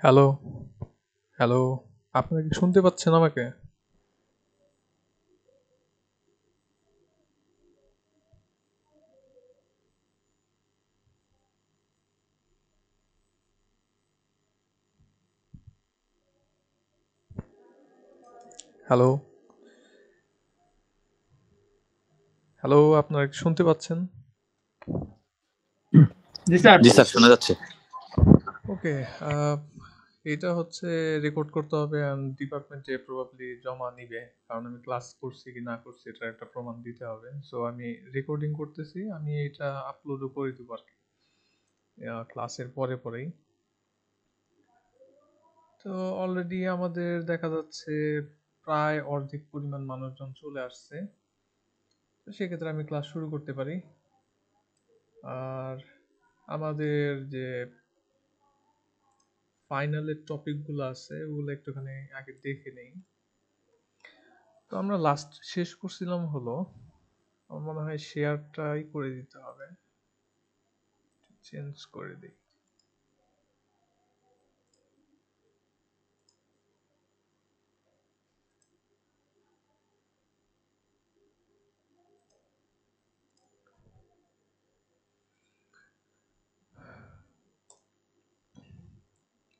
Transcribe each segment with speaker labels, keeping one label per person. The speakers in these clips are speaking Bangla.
Speaker 1: Hello, hello. আপনারা কি শুনতে পাচ্ছেন আমাকে? হ্যালো, হ্যালো, আপনারা কি শুনতে পাচ্ছেন?
Speaker 2: জি স্যার।
Speaker 3: জি স্যার, শোনা যাচ্ছে।
Speaker 1: ওকে, আ এটা হচ্ছে রেকর্ড করতে হবে অ্যান্ড ডিপার্টমেন্টে প্রবাবলি জমা নিবে। কারণ আমি ক্লাস করছি কি না করছি এটার একটা প্রমাণ দিতে হবে। সো আমি রেকর্ডিং করতেছি। আমি এটা আপলোডও করে দিব আরকি। ক্লাসের পরেই। তো অলরেডি আমাদের দেখা যাচ্ছে প্রায় অর্ধেক পরিমাণ মানুষজন চলে আসছে। তো সেক্ষেত্রে আমি ক্লাস শুরু করতে পারি। আর আমাদের যে ফাইনালের টপিকগুলো আছে ওগুলো একটুখানি আগে দেখে নেই। তো আমরা লাস্ট শেষ করছিলাম হলো, আমার মনে হয় শেয়ারটাই করে দিতে হবে, চেঞ্জ করে দিই।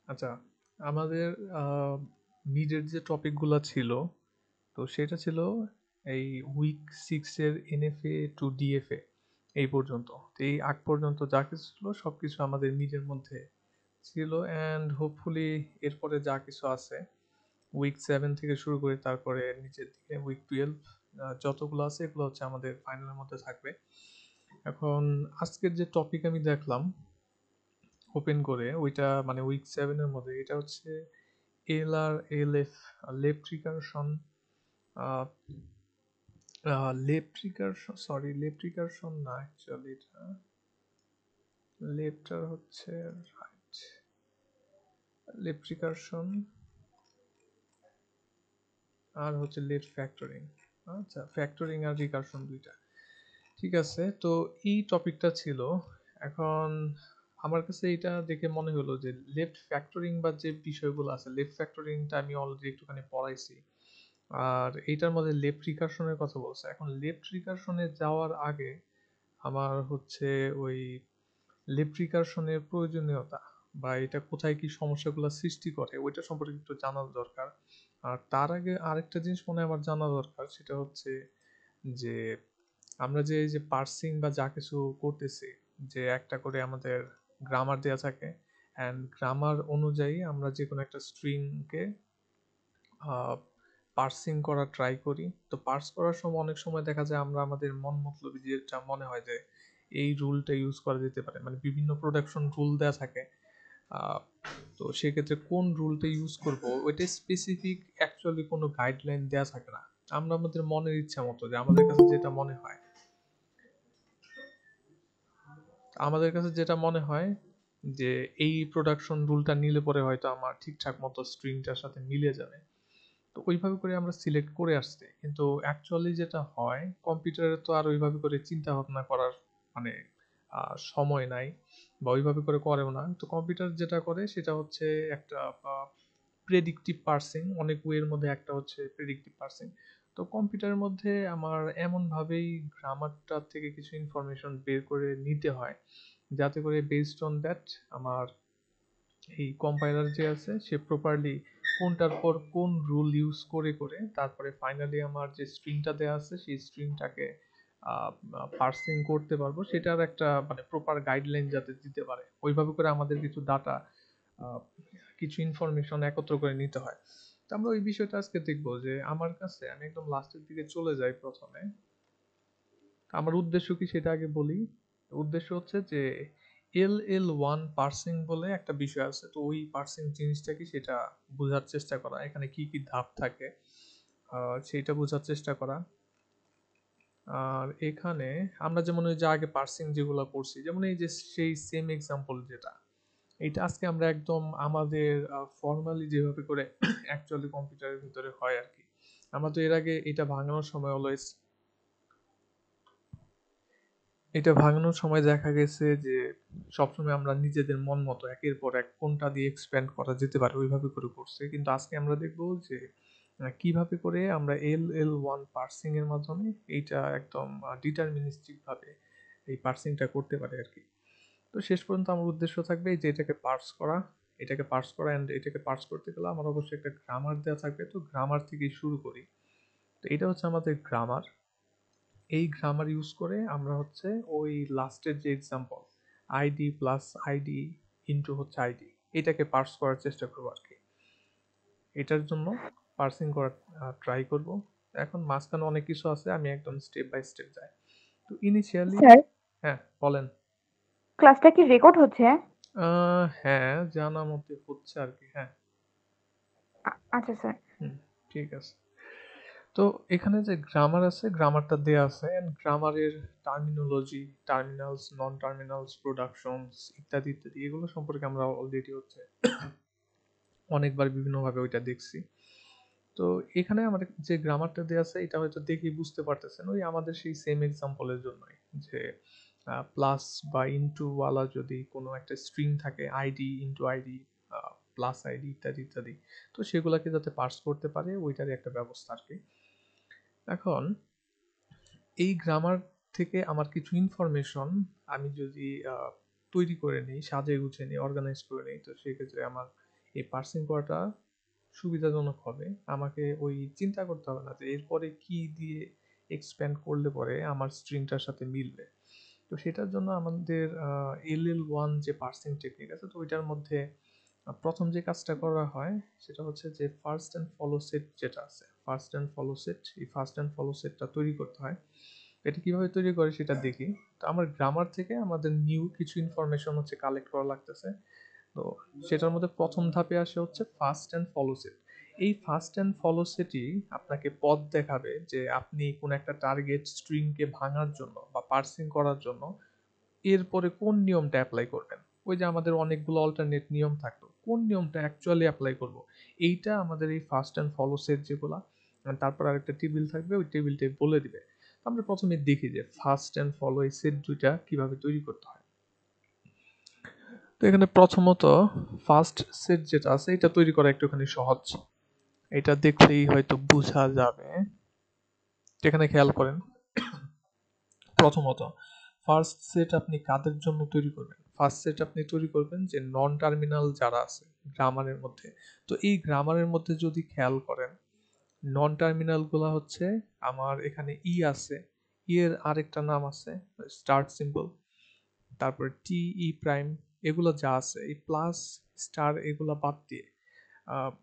Speaker 1: আচ্ছা, আমাদের মিডের যে টপিকগুলো ছিল, তো সেটা ছিল এই উইক 6 এর এনএফএ টু ডিএফএ এই পর্যন্ত। তো এই আগ পর্যন্ত যা কিছু ছিল সবকিছু আমাদের মিডের মধ্যে ছিল অ্যান্ড হোপফুলি এরপরে যা কিছু আছে উইক 7 থেকে শুরু করে তারপরে নিচের দিকে উইক 12 যতগুলো আছে এগুলো হচ্ছে আমাদের ফাইনালের মধ্যে থাকবে। এখন আজকের যে টপিক আমি দেখলাম ওপেন করে ওইটা মানে উইক 7 এর মধ্যে এটা হচ্ছে LR LF left recursion, left recursion না, অ্যাকচুয়ালি এটা লেফটার হচ্ছে রাইট, লেফট রিকারশন আর হচ্ছে লেফট ফ্যাক্টরিং। আচ্ছা, ফ্যাক্টরিং আর রিকারশন দুইটা ঠিক আছে। তো এই টপিকটা ছিল। এখন আমার কাছে এটা দেখে মনে হলো যে লেফট ফ্যাক্টরিং বা যে বিষয়গুলো আছে, লেফট ফ্যাক্টরিংটা আমি অলরেডি একটুখানি পড়াইছি, আর এইটার মধ্যে লেফট রিকারশনের কথা বলছে। এখন লেফট রিকারশনে যাওয়ার আগে আমার হচ্ছে ওই লেফট রিকারশনের প্রয়োজনীয়তা বা এটা কোথায় কি সমস্যাগুলো সৃষ্টি করে ওইটা সম্পর্কে একটু জানা দরকার। আর তার আগে আরেকটা জিনিস মনে হয় আমার জানা দরকার, সেটা হচ্ছে যে আমরা যে এই যে পার্সিং বা যা কিছু করতেছি, যে একটা করে আমাদের গ্রামার দেয়া থাকে অ্যান্ড গ্রামার অনুযায়ী আমরা যে কোনো একটা স্ট্রিংকে পার্সিং করা ট্রাই করি। তো পার্স করার সময় অনেক সময় দেখা যায় আমরা আমাদের মন মতলবি যেটা মনে হয় যে এই রুলটা ইউজ করা যেতে পারে, মানে বিভিন্ন প্রোডাকশন রুল দেয়া থাকে। আহ, তো সেক্ষেত্রে কোন রুলটা ইউজ করব ওইটা স্পেসিফিক অ্যাকচুয়ালি কোনো গাইডলাইন দেয়া থাকে না। আমরা আমাদের মনের ইচ্ছা মতো যে আমাদের কাছে যেটা মনে হয় যে এই প্রোডাকশন রুলটা নিলে পরে হয়তো আমার ঠিকঠাক মতো স্ট্রিংটার সাথে মিলে যাবে। তো ওইভাবে করে আমরা সিলেক্ট করে আসছি, কিন্তু অ্যাকচুয়ালি যেটা হয় কম্পিউটারে তো আর ওইভাবে করে চিন্তা ভাবনা করার মানে সময় নাই বা ওইভাবে করেও না। তো কম্পিউটার যেটা করে সেটা হচ্ছে একটা প্রেডিক্টিভ পার্সিং, অনেক ওয়ের মধ্যে একটা হচ্ছে প্রেডিক্টিভ পার্সিং। তো কম্পিউটারের মধ্যে আমার এমনভাবেই গ্রামারটা থেকে কিছু ইনফরমেশন বের করে নিতে হয় যাতে করে বেসড অন দ্যাট আমার এই কম্পাইলার যে আছে সে প্রপারলি কোনটার পর কোন রুল ইউজ করে তারপরে ফাইনালি আমার যে স্ট্রিংটা দেওয়া আছে সেই স্ট্রিংটাকে পার্সিং করতে পারবো, সেটার একটা মানে প্রপার গাইডলাইন যাতে দিতে পারে ওইভাবে করে আমাদের কিছু ডাটা, কিছু ইনফরমেশন একত্র করে নিতে হয়। তো আমরা ওই বিষয়টা আজকে দেখবো যে আমার কাছে আমি একদম লাস্টের দিকে চলে যাই প্রথমে। আমার উদ্দেশ্য কি সেটা আগে বলি। উদ্দেশ্য হচ্ছে যে LL1 পার্সিং বলে একটা বিষয় আছে, তো ওই পার্সিং জিনিসটা কি সেটা বোঝার চেষ্টা করা, এখানে কি কি ধাপ থাকে সেইটা বোঝার চেষ্টা করা। আর এখানে আমরা যেমন ওই যে আগে পার্সিং যেগুলো করছি, যেমন এই যে সেই সেম এক্সাম্পল যেটা, এটা আজকে আমরা একদম আমাদের ফর্মালি যেভাবে করে অ্যাকচুয়ালি কম্পিউটারের ভিতরে হয় আর কি। আমরা তো এর আগে এটা ভাঙানোর সময় অলওয়েজ এটা ভাঙানোর সময় দেখা গেছে যে সবসময় আমরা নিজেদের মন মতো একের পর এক কোনটা দিয়ে এক্সপ্যান্ড করা যেতে পারে ওইভাবে করে করছে, কিন্তু আজকে আমরা দেখবো যে কিভাবে করে আমরা LL1 পার্সিং এর মাধ্যমে এইটা একদম ডিটারমিনিস্টিক ভাবে এই পার্সিংটা করতে পারে আর কি। তো শেষ পর্যন্ত আমার উদ্দেশ্য থাকবে যে এটাকে পার্স করা অ্যান্ড এটাকে পার্স করতে গেলে আমার অবশ্যই একটা গ্রামার দেওয়া থাকবে। তো গ্রামার থেকেই শুরু করি। তো এটা হচ্ছে আমাদের গ্রামার। এই গ্রামার ইউজ করে আমরা হচ্ছে ওই লাস্টের যে example ID plus ID into হচ্ছে আইডি, এটাকে পার্স করার চেষ্টা করবো আর কি। এটার জন্য পার্সিং করার ট্রাই করব। এখন মাঝখানে অনেক কিছু আছে, আমি একদম স্টেপ বাই স্টেপ যাই। তো ইনিশিয়ালি
Speaker 2: স্যার,
Speaker 1: হ্যাঁ বলেন।
Speaker 2: ক্লাসটা কি রেকর্ড হচ্ছে?
Speaker 1: হ্যাঁ জানা মতে হচ্ছে আর কি, হ্যাঁ।
Speaker 2: আচ্ছা স্যার।
Speaker 1: হুম, ঠিক আছে। তো এখানে যে গ্রামার আছে গ্রামারটা দেয়া আছে, এন্ড গ্রামারের terminology, terminals, non terminals, productions ইত্যাদি ইত্যাদি এগুলো সম্পর্কে আমরা অলরেডি হচ্ছে অনেকবার বিভিন্নভাবে ওইটা দেখছি। তো এখানে আমাদের যে গ্রামারটা দেয়া আছে এটা হয়তো দেখেই বুঝতে পারতেছেন ওই আমাদের সেই সেম এক্সাম্পলের জন্যই, যে প্লাস বা ইনটু ওয়ালা যদি কোনো একটা স্ট্রিং থাকে ID into ID plus ID ইত্যাদি ইত্যাদি, তো সেগুলোকে যাতে পার্স করতে পারে ওইটারই একটা ব্যবস্থা আর কি। এখন এই গ্রামার থেকে আমার কিছু ইনফরমেশন আমি যদি তৈরি করে নিই, সাজিয়ে গুছিয়ে নিই, অর্গানাইজ করে নিই, তো সেক্ষেত্রে আমার এই পার্সিং করাটা সুবিধাজনক হবে। আমাকে ওই চিন্তা করতে হবে না যে এরপরে কি দিয়ে এক্সপ্যান্ড করলে পরে আমার স্ট্রিংটার সাথে মিলবে। তো সেটার জন্য আমাদের LL1 যে পার্সিং টেকনিক আছে, তো ওইটার মধ্যে প্রথম যে কাজটা করা হয় সেটা হচ্ছে যে ফার্স্ট অ্যান্ড ফলো সেট যেটা আছে, ফার্স্ট অ্যান্ড ফলো সেট, এই ফার্স্ট অ্যান্ড ফলো সেটটা তৈরি করতে হয়। এটা কিভাবে তৈরি করে সেটা দেখি। তো আমার গ্রামার থেকে আমাদের নিউ কিছু ইনফরমেশন হচ্ছে কালেক্ট করা লাগতেছে। তো সেটার মধ্যে প্রথম ধাপে আসে হচ্ছে ফার্স্ট অ্যান্ড ফলো সেট। এই ফার্স্ট অ্যান্ড ফলো সেটই আপনাকে পথ দেখাবে যে আপনি কোন একটা টার্গেট স্ট্রিংকে ভাঙার জন্য বা পার্সিং করার জন্য এরপরে কোন নিয়মটা অ্যাপ্লাই করবেন। ওই যে আমাদের অনেকগুলো অল্টারনেট নিয়ম থাকলো, কোন নিয়মটা অ্যাকচুয়ালি অ্যাপ্লাই করব, এইটা আমাদের এই ফার্স্ট অ্যান্ড ফলো সেট যেগুলা, তারপর আরেকটা টেবিল থাকবে, ওই টেবিলটাই বলে দিবে। আমরা প্রথমে দেখি যে ফার্স্ট অ্যান্ড ফলো এই সেট দুইটা কিভাবে তৈরি করতে হয়। তো এখানে প্রথমত ফার্স্ট সেট যেটা আছে এটা তৈরি করা একটুখানি সহজ, এটা দেখলেই হয়তো বোঝা যাবে। এখানে খেয়াল করেন, প্রথমত ফার্স্ট সেট আপনি কাদের জন্য তৈরি করবেন? ফার্স্ট সেট আপনি তৈরি করবেন যে নন টার্মিনাল যারা আছে গ্রামারের মধ্যে। তো এই গ্রামারের মধ্যে যদি খেয়াল করেন, নন টার্মিনাল গুলা হচ্ছে আমার এখানে আছে, এর আরেকটা নাম আছে স্টার্ট সিম্বল, তারপর প্রাইম, এগুলো যা আছে এই প্লাস স্টার এগুলা বাদ দিয়ে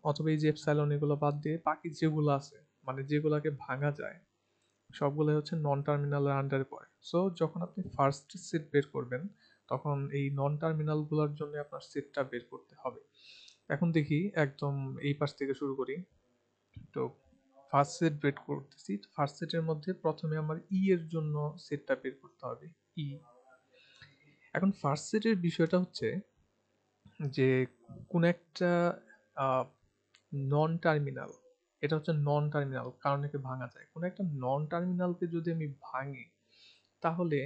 Speaker 1: অথবা এই যে এপসাইলন এগুলো বাদ দিয়ে বাকি যেগুলো আছে মানে যেগুলাকে ভাঙা যায় সবগুলো হচ্ছে নন টার্মিনালের আন্ডারে পড়ে। সো যখন আপনি ফার্স্ট সেট বের করবেন তখন এই নন টার্মিনাল গুলোর জন্য আপনার সেটটা বের করতে হবে। এখন দেখি একদম এই পাশ থেকে শুরু করি। তো ফার্স্ট সেট বের করতেছি, ফার্স্ট সেটের মধ্যে প্রথমে আমার এর জন্য সেটটা বের করতে হবে, ই। এখন ফার্স্ট সেটের বিষয়টা হচ্ছে যে কোন একটা নন টার্মিনাল, এটা হচ্ছে নন টার্মিনাল কারণ একে ভাঙা যায়, কোন একটা নন টার্মিনালকে যদি আমি ভাঙি তাহলে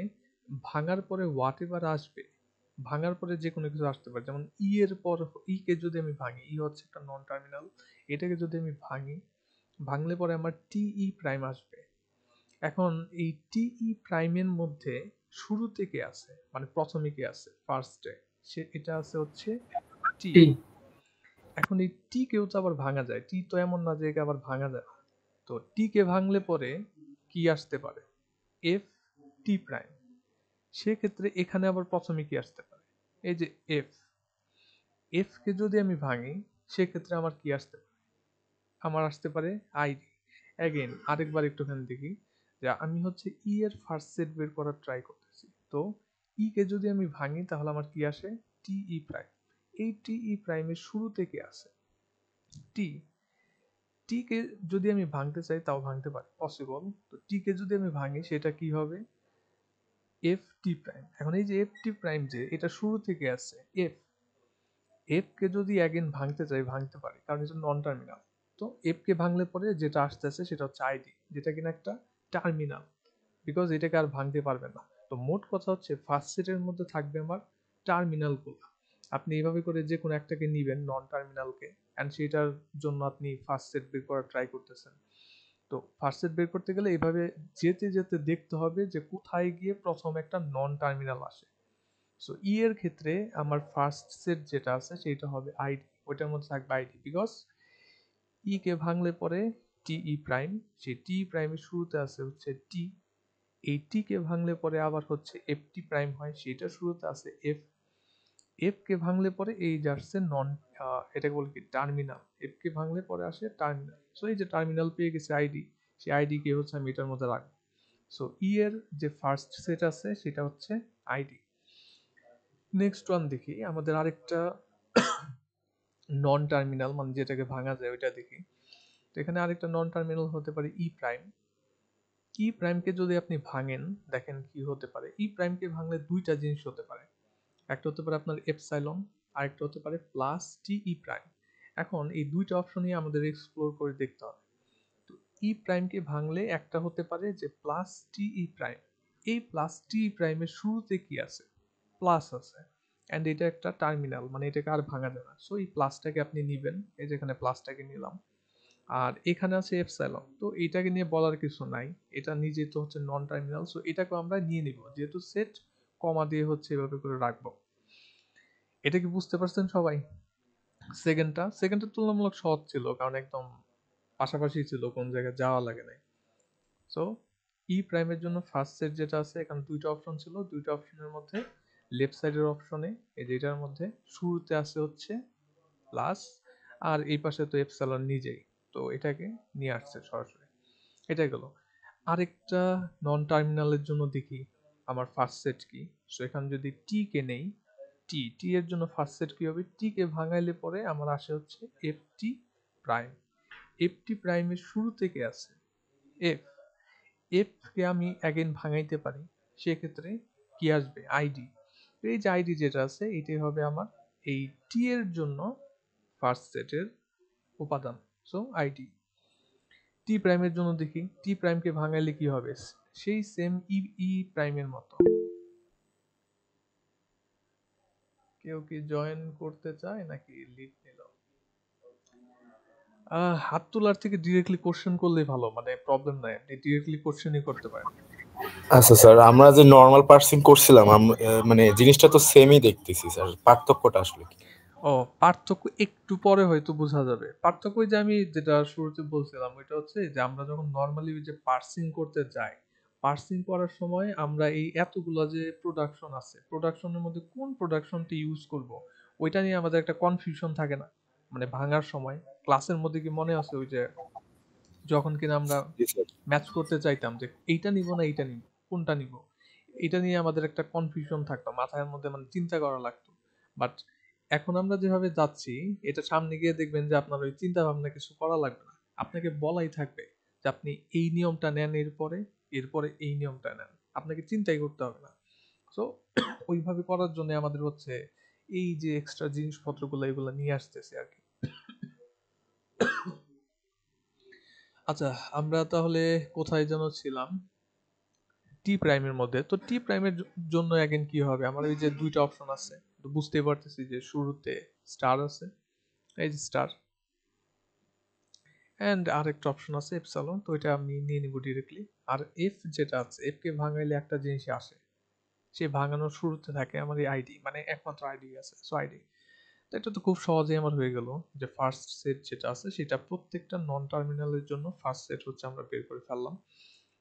Speaker 1: ভাঙার পরে হোয়াট এভার আসবে, ভাঙার পরে যে কোনো কিছু আসতে পারে, যেমন এর পর কে যদি আমি ভাঙি, হচ্ছে একটা নন টার্মিনাল, এটাকে যদি আমি ভাঙি, ভাঙলে পরে আমার প্রাইম আসবে। এখন এই প্রাইমের মধ্যে শুরুতে কে আছে মানে প্রথমে কে আছে ফার্স্টে, সে এটা আছে হচ্ছে টি।
Speaker 3: টি।
Speaker 1: এখন এই কেও তো আবার ভাঙা যায়, তো এমন না যে একে আবার ভাঙা যায় না। তো কে ভাঙলে পরে কি আসতে পারে, এফ প্রাইম। সেক্ষেত্রে এখানে আবার প্রথমে কি আসতে পারে, এই যে এফ, কে যদি আমি ভাঙি সেক্ষেত্রে আমার কি আসতে পারে, আমার আসতে পারে আইডি। অ্যাগেন আরেকবার একটুখানি দেখি যে আমি হচ্ছে এর ফার্স্ট সেট বের করার ট্রাই করতেছি। তো কে যদি আমি ভাঙি তাহলে আমার কি আসে, প্রাইম। এই প্রাইমের শুরুতে কি আছে, টি। কে যদি আমি ভাঙতে চাই তাও ভাঙতে পারি, পসিবল। তো কে যদি আমি ভাঙি সেটা কি হবে, প্রাইম। এখন এই যে প্রাইম যে এটা শুরু থেকে আছে কে যদি অ্যাগেন ভাঙতে চাই ভাঙতে পারি কারণ এটা নন টার্মিনাল। তো কে ভাঙলে পরে যেটা আসতেছে সেটা হচ্ছে আইডি, যেটা কিনা একটা টার্মিনাল, বিকজ এটাকে আর ভাঙতে পারবে না। তো মোট কথা হচ্ছে ফার্স্ট সেটের মধ্যে থাকবে আমার টার্মিনালগুলো। আপনি এইভাবে করে যে কোনো একটাকে নিবেন নন টার্মিনালকে, অ্যান্ড সেটার জন্য আপনি ফার্স্ট সেট বের করার ট্রাই করতেছেন। তো ফার্স্ট সেট বের করতে গেলে এইভাবে যেতে যেতে দেখতে হবে যে কোথায় গিয়ে প্রথম একটা নন টার্মিনাল আসে। সো ই এর ক্ষেত্রে আমার ফার্স্ট সেট যেটা আছে সেটা হবে আইডি, ওইটার মধ্যে থাকবে আইডি, বিকজ ই কে ভাঙলে পরে টি ই প্রাইম, সেই টি প্রাইমের শুরুতে আছে হচ্ছে টি, এই টি কে ভাঙলে পরে আবার হচ্ছে এফ টি প্রাইম হয়, সেটা শুরুতে আছে এফ, এফ কে ভাঙলে পরে এই যে আসছে নন, এটাকে বলে কি টার্মিনাল, এফ কে ভাঙলে পরে আসে টার্মিনাল। সো এই যে টার্মিনাল পেয়ে গেছে আইডি, সেই আইডি কে হচ্ছে আমি এটার মধ্যে রাখবো। সো ই এর যে ফার্স্ট সেট আছে সেটা হচ্ছে আইডি। নেক্সট ওয়ান দেখি, আমাদের আরেকটা নন টার্মিনাল মানে যেটাকে ভাঙা যায় ওইটা দেখি। তো এখানে আরেকটা নন টার্মিনাল হতে পারে ই প্রাইম। ই প্রাইমকে যদি আপনি ভাঙেন, দেখেন কি হতে পারে। ই প্রাইমকে ভাঙলে দুইটা জিনিস হতে পারে, একটা হতে পারে আপনার এপসাইলন, আরেকটা হতে পারে প্লাস টি ই প্রাইম। এখন এই দুইটা অপশনই আমাদের এক্সপ্লোর করে দেখতে হবে। তো ই প্রাইমকে ভাঙলে একটা হতে পারে যে প্লাস টি ই প্রাইম, এই প্লাস টি ই প্রাইমের শুরুতে কি আছে, প্লাস আছে, অ্যান্ড এটা একটা টার্মিনাল মানে এটাকে আর ভাঙা যায় না। সো এই প্লাসটাকে আপনি নিবেন, এই যেখানে প্লাসটাকে নিলাম, আর এখানে আছে এপসাইলন, তো এটাকে নিয়ে বলার কিছু নাই, এটা নিজে তো হচ্ছে নন টার্মিনাল, সো এটাকেও আমরা নিয়ে নিব, যেহেতু সেট কমা দিয়ে হচ্ছে এভাবে করে রাখবো। এটা কি বুঝতে পারছেন সবাই? সেকেন্ডটা তুলনামূলক সহজ ছিল, কারণ একদম পাশাপাশি ছিল, কোন জায়গায় যাওয়া লাগে নাই। সো ই প্রাইমের জন্য ফার্স্ট সেট যেটা আছে, এখানে দুইটা অপশন ছিল, দুইটা অপশনের মধ্যে লেফট সাইডের অপশনে এই যেটার মধ্যে শুরুতে আছে হচ্ছে প্লাস, আর এই পাশে তো এপসাইলন নিজেই, তো এটাকে নিয়ে আসছে সরাসরি। এটা গেল। আরেকটা নন টার্মিনালের জন্য দেখি আমার ফার্স্ট সেট কি। সো এখানে যদি টি কে নেই, টি টি এর জন্য ফার্স্ট সেট কি হবে, টি কে ভাঙাইলে পরে আমার আসে হচ্ছে F T prime. F T প্রাইমের শুরু থেকে আছে এফ, এফ কে আমি অ্যাগেন ভাঙাইতে পারি, সেক্ষেত্রে কি আসবে, আইডি। এই যে আইডি যেটা আছে এটাই হবে আমার এই টি এর জন্য ফার্স্ট সেটের উপাদান। So ID. টি প্রাইমের জন্য দেখি, টি প্রাইমকে ভাঙাইলে কি হবে, সেই সেম ই ই প্রাইমের মতো। কেউ কি জয়েন করতে চায় নাকি লিভ নিল? হাত তোলার থেকে ডিরেক্টলি কোশ্চেন করলেই ভালো, মানে প্রবলেম নাই, আপনি ডিরেক্টলি কোশ্চেনই করতে পারেন।
Speaker 3: আচ্ছা স্যার, আমরা যে নর্মাল পার্সিং করছিলাম মানে জিনিসটা তো সেমই দেখতেছি স্যার, পার্থক্যটা আসলে কি?
Speaker 1: ও, পার্থক্য একটু পরে হয়তো বোঝা যাবে। পার্থক্য ওই যে আমি যেটা শুরুতে বলছিলাম ওইটা হচ্ছে যে আমরা যখন নর্মালি ওই যে পার্সিং করতে যাই, পার্সিং করার সময় আমরা এই এতগুলা যে প্রোডাকশন আছে, প্রোডাকশনের মধ্যে কোন প্রোডাকশনটি ইউজ করব ওইটা নিয়ে আমাদের একটা কনফিউশন থাকে না, মানে ভাঙার সময়। ক্লাসের মধ্যে কি মনে আছে ওই যে যখন কিনা আমরা
Speaker 3: জি স্যার।
Speaker 1: ম্যাচ করতে চাইতাম যে এইটা নিব না এইটা নিব, কোনটা নিব, এটা নিয়ে আমাদের একটা কনফিউশন থাকতো মাথার মধ্যে, মানে চিন্তা করা লাগতো। বাট এখন আমরা যেভাবে যাচ্ছি, এটা সামনে গিয়ে দেখবেন যে আপনার ওই চিন্তা ভাবনা কিছু করা লাগবে না, আপনাকে বলাই থাকবে যে আপনি এই নিয়মটা নেন, এরপরে এরপরে এই নিয়মটা নেন, আপনাকে চিন্তাই করতে হবে না। সো ওইভাবে করার জন্য আমাদের হচ্ছে এই যে এক্সট্রা জিনিসপত্রগুলো এগুলো নিয়ে আসতেছে আর কি। আচ্ছা, আমরা তাহলে কোথায় যেন ছিলাম, টি প্রাইমের মধ্যে। তো টি প্রাইমের জন্য অ্যাগেন কি হবে, আমার ওই যে দুইটা অপশন আছে, তো বুঝতেই পারতেছি যে শুরুতে স্টার আছে, এই যে স্টার, এন্ড আরেকটা অপশন আছে এপসালন, তো এটা আমি নিয়ে নিব ডিরেক্টলি। আর এফ যেটা আছে, এফ কে ভাঙাইলে একটা জিনিসই আসে, সে ভাঙানোর শুরুতে থাকে আমার এই আইডি, মানে একমাত্র আইডি আছে, সো আইডি। তো এটা তো খুব সহজেই আমার হয়ে গেল যে ফার্স্ট সেট যেটা আছে সেটা প্রত্যেকটা নন টার্মিনালের জন্য ফার্স্ট সেট হচ্ছে আমরা বের করে ফেললাম।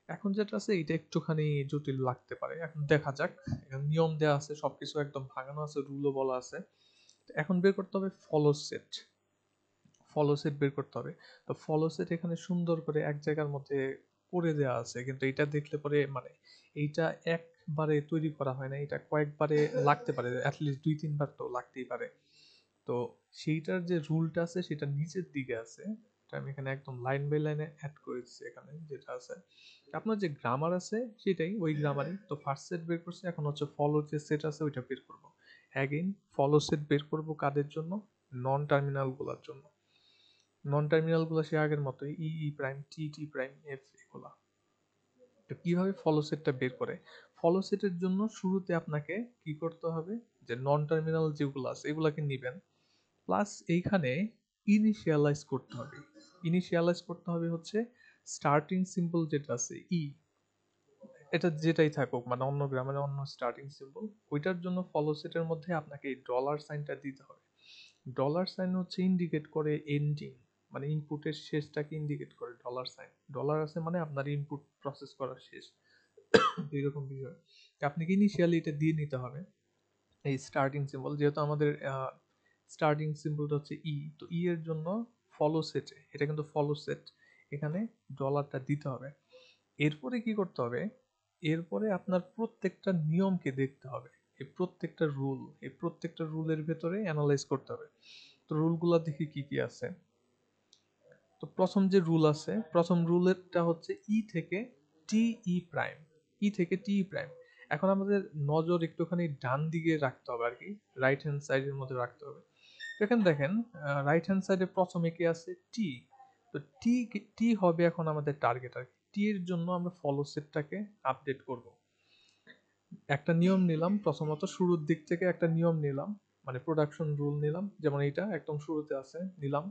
Speaker 1: এখন যেটা আছে এটা একটুখানি জটিল লাগতে পারে, এখন দেখা যাক। এখানে নিয়ম দেওয়া আছে, সবকিছু একদম ভাঙানো আছে, রুলও বলা আছে। তো এখন বের করতে হবে ফলো সেট, ফলো সেট বের করতে হবে। তো ফলো সেট এখানে সুন্দর করে এক জায়গার মধ্যে করে দেওয়া আছে, কিন্তু এটা দেখলে পরে মানে এইটা একবারে তৈরি করা হয় না, এটা কয়েকবারে লাগতে পারে, অ্যাটলিস্ট 2-3 বার তো লাগতেই পারে। তো সেইটার যে রুলটা আছে সেটা নিচের দিকে আছে, এটা আমি এখানে একদম লাইন বাই লাইনে অ্যাড করে দিচ্ছি এখানে যেটা আছে। আপনার যে গ্রামার আছে সেটাই, ওই গ্রামারই। তো ফার্স্ট সেট বের করছি, এখন হচ্ছে ফলো যে সেট আছে ওইটা বের করব। অ্যাগেইন ফলো সেট বের করব কাদের জন্য, নন টার্মিনাল গুলার জন্য। নন টার্মিনাল গুলো সে আগের মতোই ই ই প্রাইম টি টি প্রাইম এফ এগুলা। তো কিভাবে ফলো সেটটা বের করে, ফলো সেটের জন্য শুরুতে আপনাকে কি করতে হবে, যে নন টার্মিনাল যেগুলো আছে এগুলাকে নিবেন, প্লাস এইখানে ইনিশিয়ালাইজ করতে হবে। ইনিশিয়ালাইজ করতে হবে হচ্ছে স্টার্টিং সিম্বল যেটা আছে এটা যেটাই থাকুক, মানে অন্য গ্রামারে অন্য স্টার্টিং সিম্বল, ওইটার জন্য ফলো সেটের মধ্যে আপনাকে এই ডলার সাইনটা দিতে হবে। ডলার সাইন হচ্ছে ইন্ডিকেট করে এন্ডিং, মানে ইনপুটের শেষটাকে ইন্ডিকেট করে ডলার সাইন। ডলার আছে মানে আপনার ইনপুট প্রসেস করা শেষ, এরকম বিষয়। আপনাকে ইনিশিয়ালি এটা দিয়ে নিতে হবে এই স্টার্টিং সিম্বল, যেহেতু আমাদের স্টার্টিং সিম্বলটা হচ্ছে তো এর জন্য ফলো সেটে, এটা কিন্তু ফলো সেট, এখানে ডলারটা দিতে হবে। এরপরে কি করতে হবে, এরপরে আপনার প্রত্যেকটা নিয়মকে দেখতে হবে, এই প্রত্যেকটা রুলের ভেতরে অ্যানালাইজ করতে হবে। তো রুলগুলো দেখি কি কি আছে। তো প্রথম যে রুল আছে, প্রথম রুলেরটা হচ্ছে থেকে প্রাইম, থেকে প্রাইম। এখন আমাদের নজর একটুখানি ডান দিকে রাখতে হবে আর কি, রাইট হ্যান্ড সাইডের মধ্যে রাখতে হবে। তো এখানে দেখেন রাইট হ্যান্ড সাইডে প্রথমে কি আছে, তো টি হবে এখন আমাদের টার্গেট আর কি। এর জন্য আমরা ফলো সেটটাকে আপডেট করব। একটা নিয়ম নিলাম, প্রথমত শুরুর দিক থেকে একটা নিয়ম নিলাম, মানে প্রোডাকশন রুল নিলাম, যেমন এইটা একদম শুরুতে আছে নিলাম।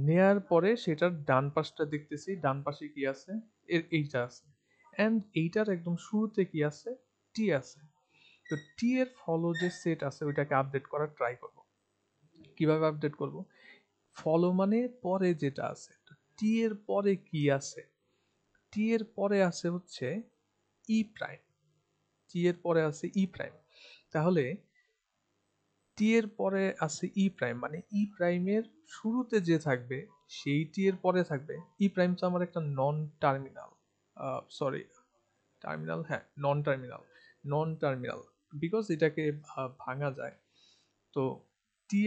Speaker 1: নেয়ার পরে সেটার ডান পাশটা দেখতেছি, ডান পাশে কি আছে, এইটা আছে, এন্ড এইটার একদম শুরুতে কি আছে, আছে। তো এর ফলো যে সেট আছে ওইটাকে আপডেট করার ট্রাই করব। কিভাবে আপডেট করব, ফলো মানে পরে যেটা আছে, তো এর পরে কি আছে, এর পরে আছে হচ্ছে প্রাইম, এর পরে আছে প্রাইম। তাহলে এর পরে আছে প্রাইম, মানে প্রাইমের শুরুতে যে থাকবে সেই এর পরে থাকবে প্রাইম। তো আমার একটা নন টার্মিনাল, সরি টার্মিনাল, হ্যাঁ নন টার্মিনাল, বিকজ এটাকে ভাঙা যায়। তো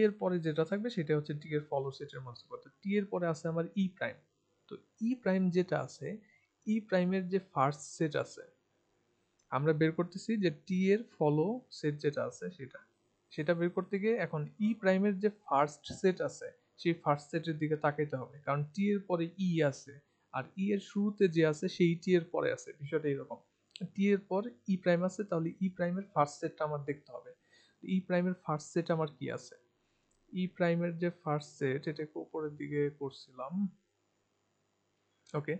Speaker 1: এর পরে যেটা থাকবে সেটা হচ্ছে এর ফলো সেটের মধ্যে। তো এর পরে আছে আমার প্রাইম। তো প্রাইম যেটা আছে, প্রাইমের যে ফার্স্ট সেট আছে, আমরা বের করতেছি যে এর ফলো সেট যেটা আছে সেটা বের করতে গিয়ে এখন প্রাইমের যে ফার্স্ট সেট আছে সেই ফার্স্ট সেটের দিকে তাকাইতে হবে, কারণ এর পরে আছে, আর এর শুরুতে যে আছে সেই এর পরে আছে। বিষয়টা এরকম, এর পর প্রাইম আছে, তাহলে প্রাইমের ফার্স্ট সেটটা আমার দেখতে হবে। প্রাইমের ফার্স্ট সেট আমার কি আছে, প্রাইমের যে ফার্স্ট সেট, এটাকে উপরের দিকে করছিলাম, ওকে।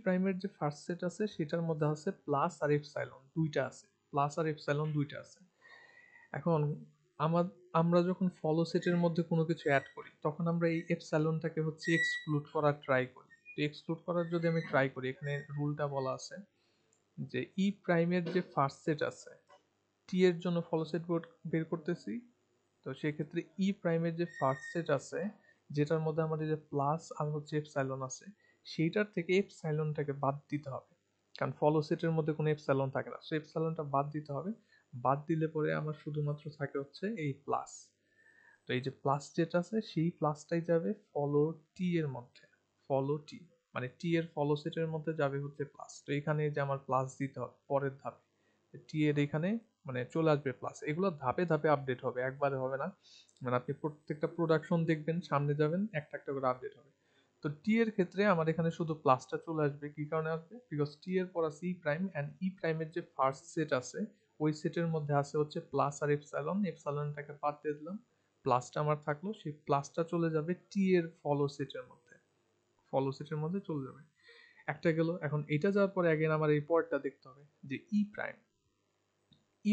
Speaker 1: প্রাইমের যে ফার্স্ট সেট আছে সেটার মধ্যে আছে প্লাস আর এপসাইলন দুইটা আছে, প্লাস আর এপসাইলন দুইটা আছে। এখন আমার আমরা যখন ফলো সেটের মধ্যে কোনো কিছু অ্যাড করি তখন আমরা এই এপসাইলনটাকে হচ্ছে এক্সক্লুড করার ট্রাই করি। তো এক্সক্লুড করার যদি আমি ট্রাই করি, এখানে রুলটা বলা আছে যে প্রাইমের যে ফার্স্ট সেট আছে, এর জন্য ফলো সেট বের করতেছি। তো সেক্ষেত্রে প্রাইমের যে ফার্স্ট সেট আছে যেটার মধ্যে আমাদের যে প্লাস আর হচ্ছে এপসাইলন আছে, সেইটার থেকে এপসাইলনটাকে বাদ দিতে হবে, কারণ ফলো সেটের মধ্যে কোনো এপসাইলন থাকে না, সো এপসাইলনটা বাদ দিতে হবে। বাদ দিলে পরে আমার শুধুমাত্র থাকে হচ্ছে এই প্লাস। তো এই যে প্লাস যেটা আছে সেই প্লাসটাই যাবে ফলো এর মধ্যে, ফলো মানে এর ফলো সেটের মধ্যে যাবে হচ্ছে প্লাস। তো এখানে যে আমার প্লাস দিতে হবে পরের ধাপে, এর এখানে মানে চলে আসবে প্লাস। এগুলো ধাপে ধাপে আপডেট হবে, একবারে হবে না। মানে আপনি প্রত্যেকটা প্রোডাকশন দেখবেন, সামনে যাবেন একটা একটা করে আপডেট হবে। তো এর ক্ষেত্রে আমার এখানে শুধু প্লাসটা চলে আসবে, কি কারণে আসবে, বিকজ এর পর আছে প্রাইম, এন্ড প্রাইমের যে ফার্স্ট সেট আছে ওই সেটের মধ্যে আছে হচ্ছে প্লাস আর এপসাইলন, এপসাইলনটাকে বাদ দিয়ে দিলাম, প্লাসটা আমার থাকলো, সেই প্লাসটা চলে যাবে এর ফলো সেটের মধ্যে, ফলো সেটের মধ্যে চলে যাবে। একটা গেল, এখন এটা যাওয়ার পরে अगेन আমার এই পরেরটা দেখতে হবে যে প্রাইম,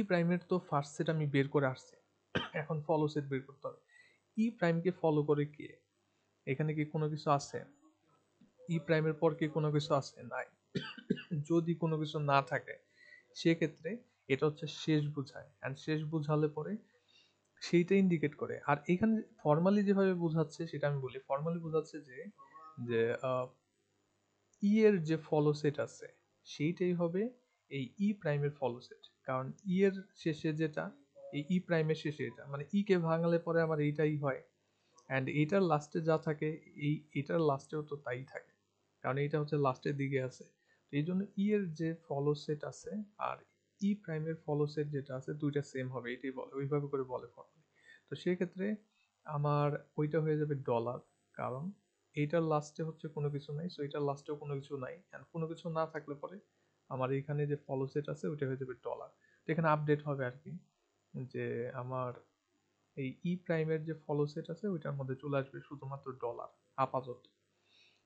Speaker 1: প্রাইমের তো ফার্স্ট সেট আমি বের করে আসছি, এখন ফলো সেট বের করতে হবে। প্রাইমকে ফলো করে কে, এখানে কি কোনো কিছু আছে, প্রাইমের পর কি কোনো কিছু আছে, নাই। যদি কোনো কিছু না থাকে সেক্ষেত্রে এটা হচ্ছে শেষ বোঝায়, এন্ড শেষ বোঝালে পরে সেইটা ইন্ডিকেট করে। আর এখানে ফর্মালি যেভাবে বোঝাচ্ছে সেটা আমি বলি, ফর্মালি বোঝাচ্ছে যে যে এর যে ফলো সেট আছে সেইটাই হবে এই প্রাইমের ফলো সেট, কারণ এর শেষে যেটা, এই প্রাইমের শেষে এটা, মানে কে ভাঙালে পরে আমার এইটাই হয়, অ্যান্ড এইটার লাস্টে যা থাকে এটার লাস্টেও তো তাই থাকে, কারণ এইটা হচ্ছে লাস্টের দিকে আছে। তো এই জন্য এর যে ফলো সেট আছে আর প্রাইমের ফলো সেট যেটা আছে দুইটা সেম হবে, এটাই বলে, ওইভাবে করে বলে ফর্মালি। তো সেক্ষেত্রে আমার ওইটা হয়ে যাবে ডলার, কারণ এইটার লাস্টে হচ্ছে কোনো কিছু নাই, সো এটার লাস্টেও কোনো কিছু নাই, এন্ড কোনো কিছু না থাকলে পরে আমার এখানে যে ফলো সেট আছে ওইটা হয়ে যাবে ডলার। তো এখানে আপডেট হবে আর কি, যে আমার এই ই প্রাইমের যে ফলো সেট আছে ওইটার মধ্যে চলে আসবে শুধুমাত্র ডলার আপাতত।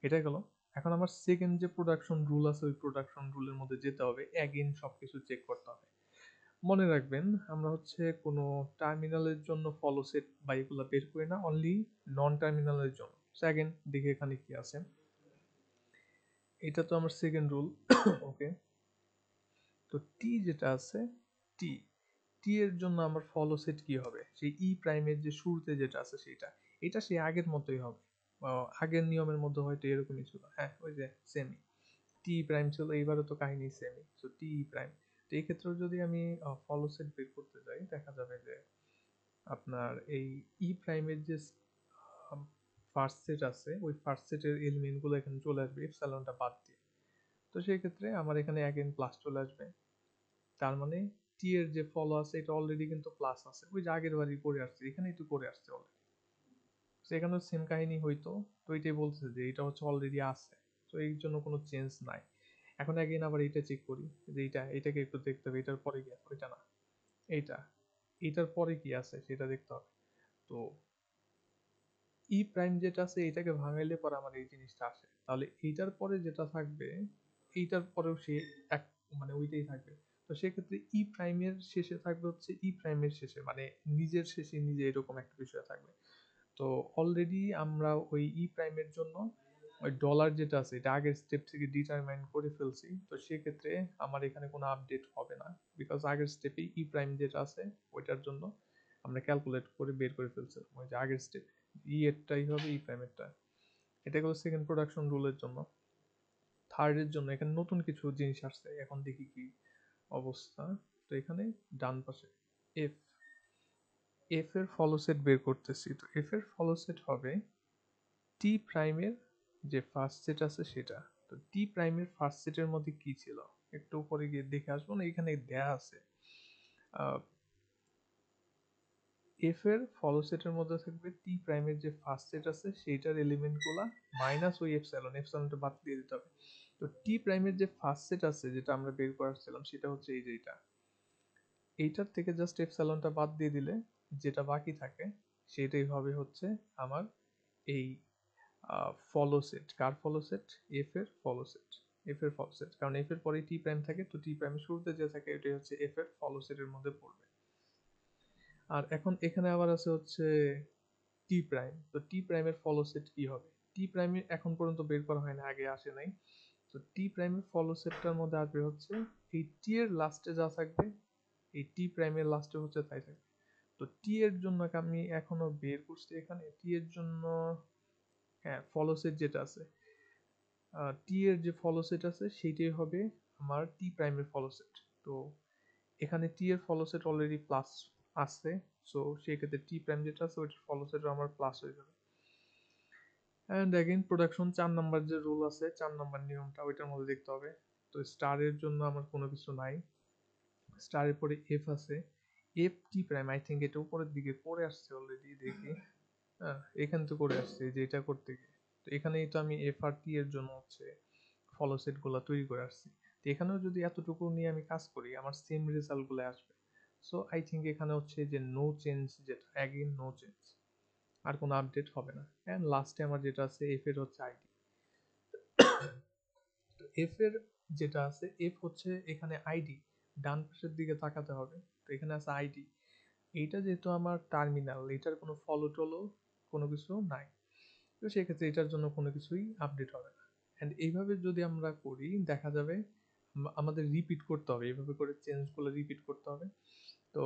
Speaker 1: এটাই গেল। এখন আমার সেকেন্ড যে প্রোডাকশন রুল আছে ওই প্রোডাকশন রুলের মধ্যে যেতে হবে, অ্যাগেইন সবকিছু চেক করতে হবে। মনে রাখবেন আমরা হচ্ছে কোনো টার্মিনালের জন্য ফলো সেট বা এগুলো বের করি না, অনলি নন টার্মিনালের জন্য। সেকেন্ড দেখে এখানে কি আছে, এটা তো আমার সেকেন্ড রুল। ওকে, তো টি যেটা আছে, টি টি এর জন্য আমার ফলো সেট কি হবে, সেই ই প্রাইমের যে শুরুতে যেটা আছে সেটা, এটা সেই আগের মতোই হবে। আগের নিয়মের মধ্যে হয়তো এরকমই ছিল, হ্যাঁ ওই যে সেমই টি প্রাইম ছিল, এইবারও তো কাহিনী সেমই, সো টি প্রাইম। তো এই ক্ষেত্রেও যদি আমি ফলো সেট বের করতে যাই, দেখা যাবে যে আপনার এই ই প্রাইমের যে ফার্স্ট সেট আছে ওই ফার্স্ট সেটের এলিমেন্ট গুলো এখানে চলে আসবে এপসাইলনটা বাদ দিয়ে। তো সেই ক্ষেত্রে আমার এখানে অ্যাগেন প্লাস চলে আসবে, তার মানে টি এর যে ফলো আছে এটা অলরেডি কিন্তু প্লাস আছে, ওই যে আগের বারই করে আসছে, এখানেই তো করে আসছে অলরেডি। সেখানেও সেম কাহিনী হইতো, তো এটাই বলছে যে এটা হচ্ছে অলরেডি আছে, তো এই জন্য কোনো চেঞ্জ নাই। এখন অ্যাগেন আবার এটা চেক করি যে এটাকে একটু দেখতে হবে, এটার পরে কি আছে, ওইটা না, এইটা, এটার পরে কি আছে সেটা দেখতে হবে। তো ই প্রাইম যেটা আছে এটাকে ভাঙাইলে পরে আমার এই জিনিসটা আসে, তাহলে এইটার পরে যেটা থাকবে এইটার পরেও সে এক, মানে ওইটাই থাকবে। তো সেক্ষেত্রে ই প্রাইমের শেষে থাকবে হচ্ছে ই প্রাইমের শেষে, মানে নিজের শেষে নিজে, এরকম একটা বিষয় থাকবে। তো অলরেডি আমরা ওই ই প্রাইমের জন্য ওই ডলার যেটা আছে এটা আগের স্টেপ থেকে ডিটারমাইন করে ফেলছি, তো সেক্ষেত্রে আমার এখানে কোনো আপডেট হবে না, বিকজ আগের স্টেপে ই প্রাইম যেটা আছে ওইটার জন্য আমরা ক্যালকুলেট করে বের করে ফেলছিলাম, ওই যে আগের স্টেপ ই এরটাই হবে ই প্রাইমেরটা। এটা হলো সেকেন্ড প্রোডাকশন রুলের জন্য। থার্ডের জন্য এখানে নতুন কিছু জিনিস আসছে, এখন দেখি কি অবস্থা। তো এখানে ডান পাশে এফ, এফ এর ফলো সেট বের করতেছি, তো এফ এর ফলো সেট হবে টি প্রাইমের যে ফার্স্ট সেট আছে সেটা। তো টি প্রাইমের ফার্স্ট সেটের মধ্যে কি ছিল একটু পরে গিয়ে দেখে আসবো, না এখানে দেয়া আছে এফ এর ফলো সেটের মধ্যে থাকবে টি প্রাইমের যে ফার্স্ট সেট আছে সেইটার এলিমেন্ট গুলা মাইনাস ওই এপসাইলন, এপসাইলনটা বাদ দিয়ে দিতে হবে। তো টি প্রাইমের যে ফার্স্ট সেট আছে যেটা আমরা বের করাছিলাম সেটা হচ্ছে এই যে এটা, এইটার থেকে জাস্ট এপসাইলনটা বাদ দিয়ে দিলে যেটা বাকি থাকে সেটাই হবে হচ্ছে আমার এই ফলো সেট। কার ফলো সেট? এফ এর ফলো সেট, এফ এর ফলো সেট, কারণ এফ এর পরে টি প্রাইম থাকে, তো টি প্রাইমের শুরুতে যে থাকে এটাই হচ্ছে এফ এর ফলো সেটের মধ্যে পড়বে। আর এখন এখানে আবার আছে হচ্ছে টি প্রাইম, তো টি প্রাইমের ফলো সেট কি হবে? টি প্রাইমের এখন পর্যন্ত বের করা হয় না, আগে আসে নাই। তো টি প্রাইমের ফলো সেটটার মধ্যে আসবে হচ্ছে এই টি এর লাস্টে যা থাকবে, এই টি প্রাইমের লাস্টে হচ্ছে তাই থাকবে। তো টি এর জন্য আমি এখনো বের করছি, এখানে টি এর জন্য হ্যাঁ ফলো সেট যেটা আছে, টি এর যে ফলো সেট আছে সেইটাই হবে আমার টি প্রাইমের ফলো সেট। তো এখানে টি এর ফলো সেট অলরেডি প্লাস আছে, সো সেই ক্ষেত্রে টি প্রাইম যেটা আছে ওইটার ফলো সেট আমার প্লাস হয়ে যাবে। অ্যান্ড অ্যাগেইন প্রোডাকশন 4 নাম্বার যে রুল আছে, 4 নাম্বার নিয়মটা ওইটার মধ্যে দেখতে হবে। তো স্টারের জন্য আমার কোনো কিছু নাই, স্টারের পরে এফ আছে, F T prime I think এটা উপরের দিকে করে আসছে অলরেডি, দেখি হ্যাঁ এখান তো করে আসছে যে এটা করতে গিয়ে। তো এখানেই তো আমি এফ আর টি এর জন্য হচ্ছে ফলো সেট গুলা তৈরি করে আসছি, তো এখানেও যদি এতটুকু নিয়ে আমি কাজ করি আমার সেম রেজাল্ট গুলো আসবে। সো আই থিঙ্ক এখানে হচ্ছে যে নো চেঞ্জ, যেটা অ্যাগেইন নো চেঞ্জ, আর কোনো আপডেট হবে না। অ্যান্ড লাস্টে আমার যেটা আছে এফ এর হচ্ছে আইডি। তো এফ এর যেটা আছে, এফ হচ্ছে এখানে আইডি, ডান পাশের দিকে তাকাতে হবে, তো এখানে আছে আইডি। এইটা যেহেতু আমার টার্মিনাল, এটার কোনো ফলো টলো কোনো কিছু নাই, তো সেক্ষেত্রে এটার জন্য কোনো কিছুই আপডেট হবে না। অ্যান্ড এইভাবে যদি আমরা করি দেখা যাবে আমাদের রিপিট করতে হবে, এইভাবে করে চেঞ্জগুলো রিপিট করতে হবে। তো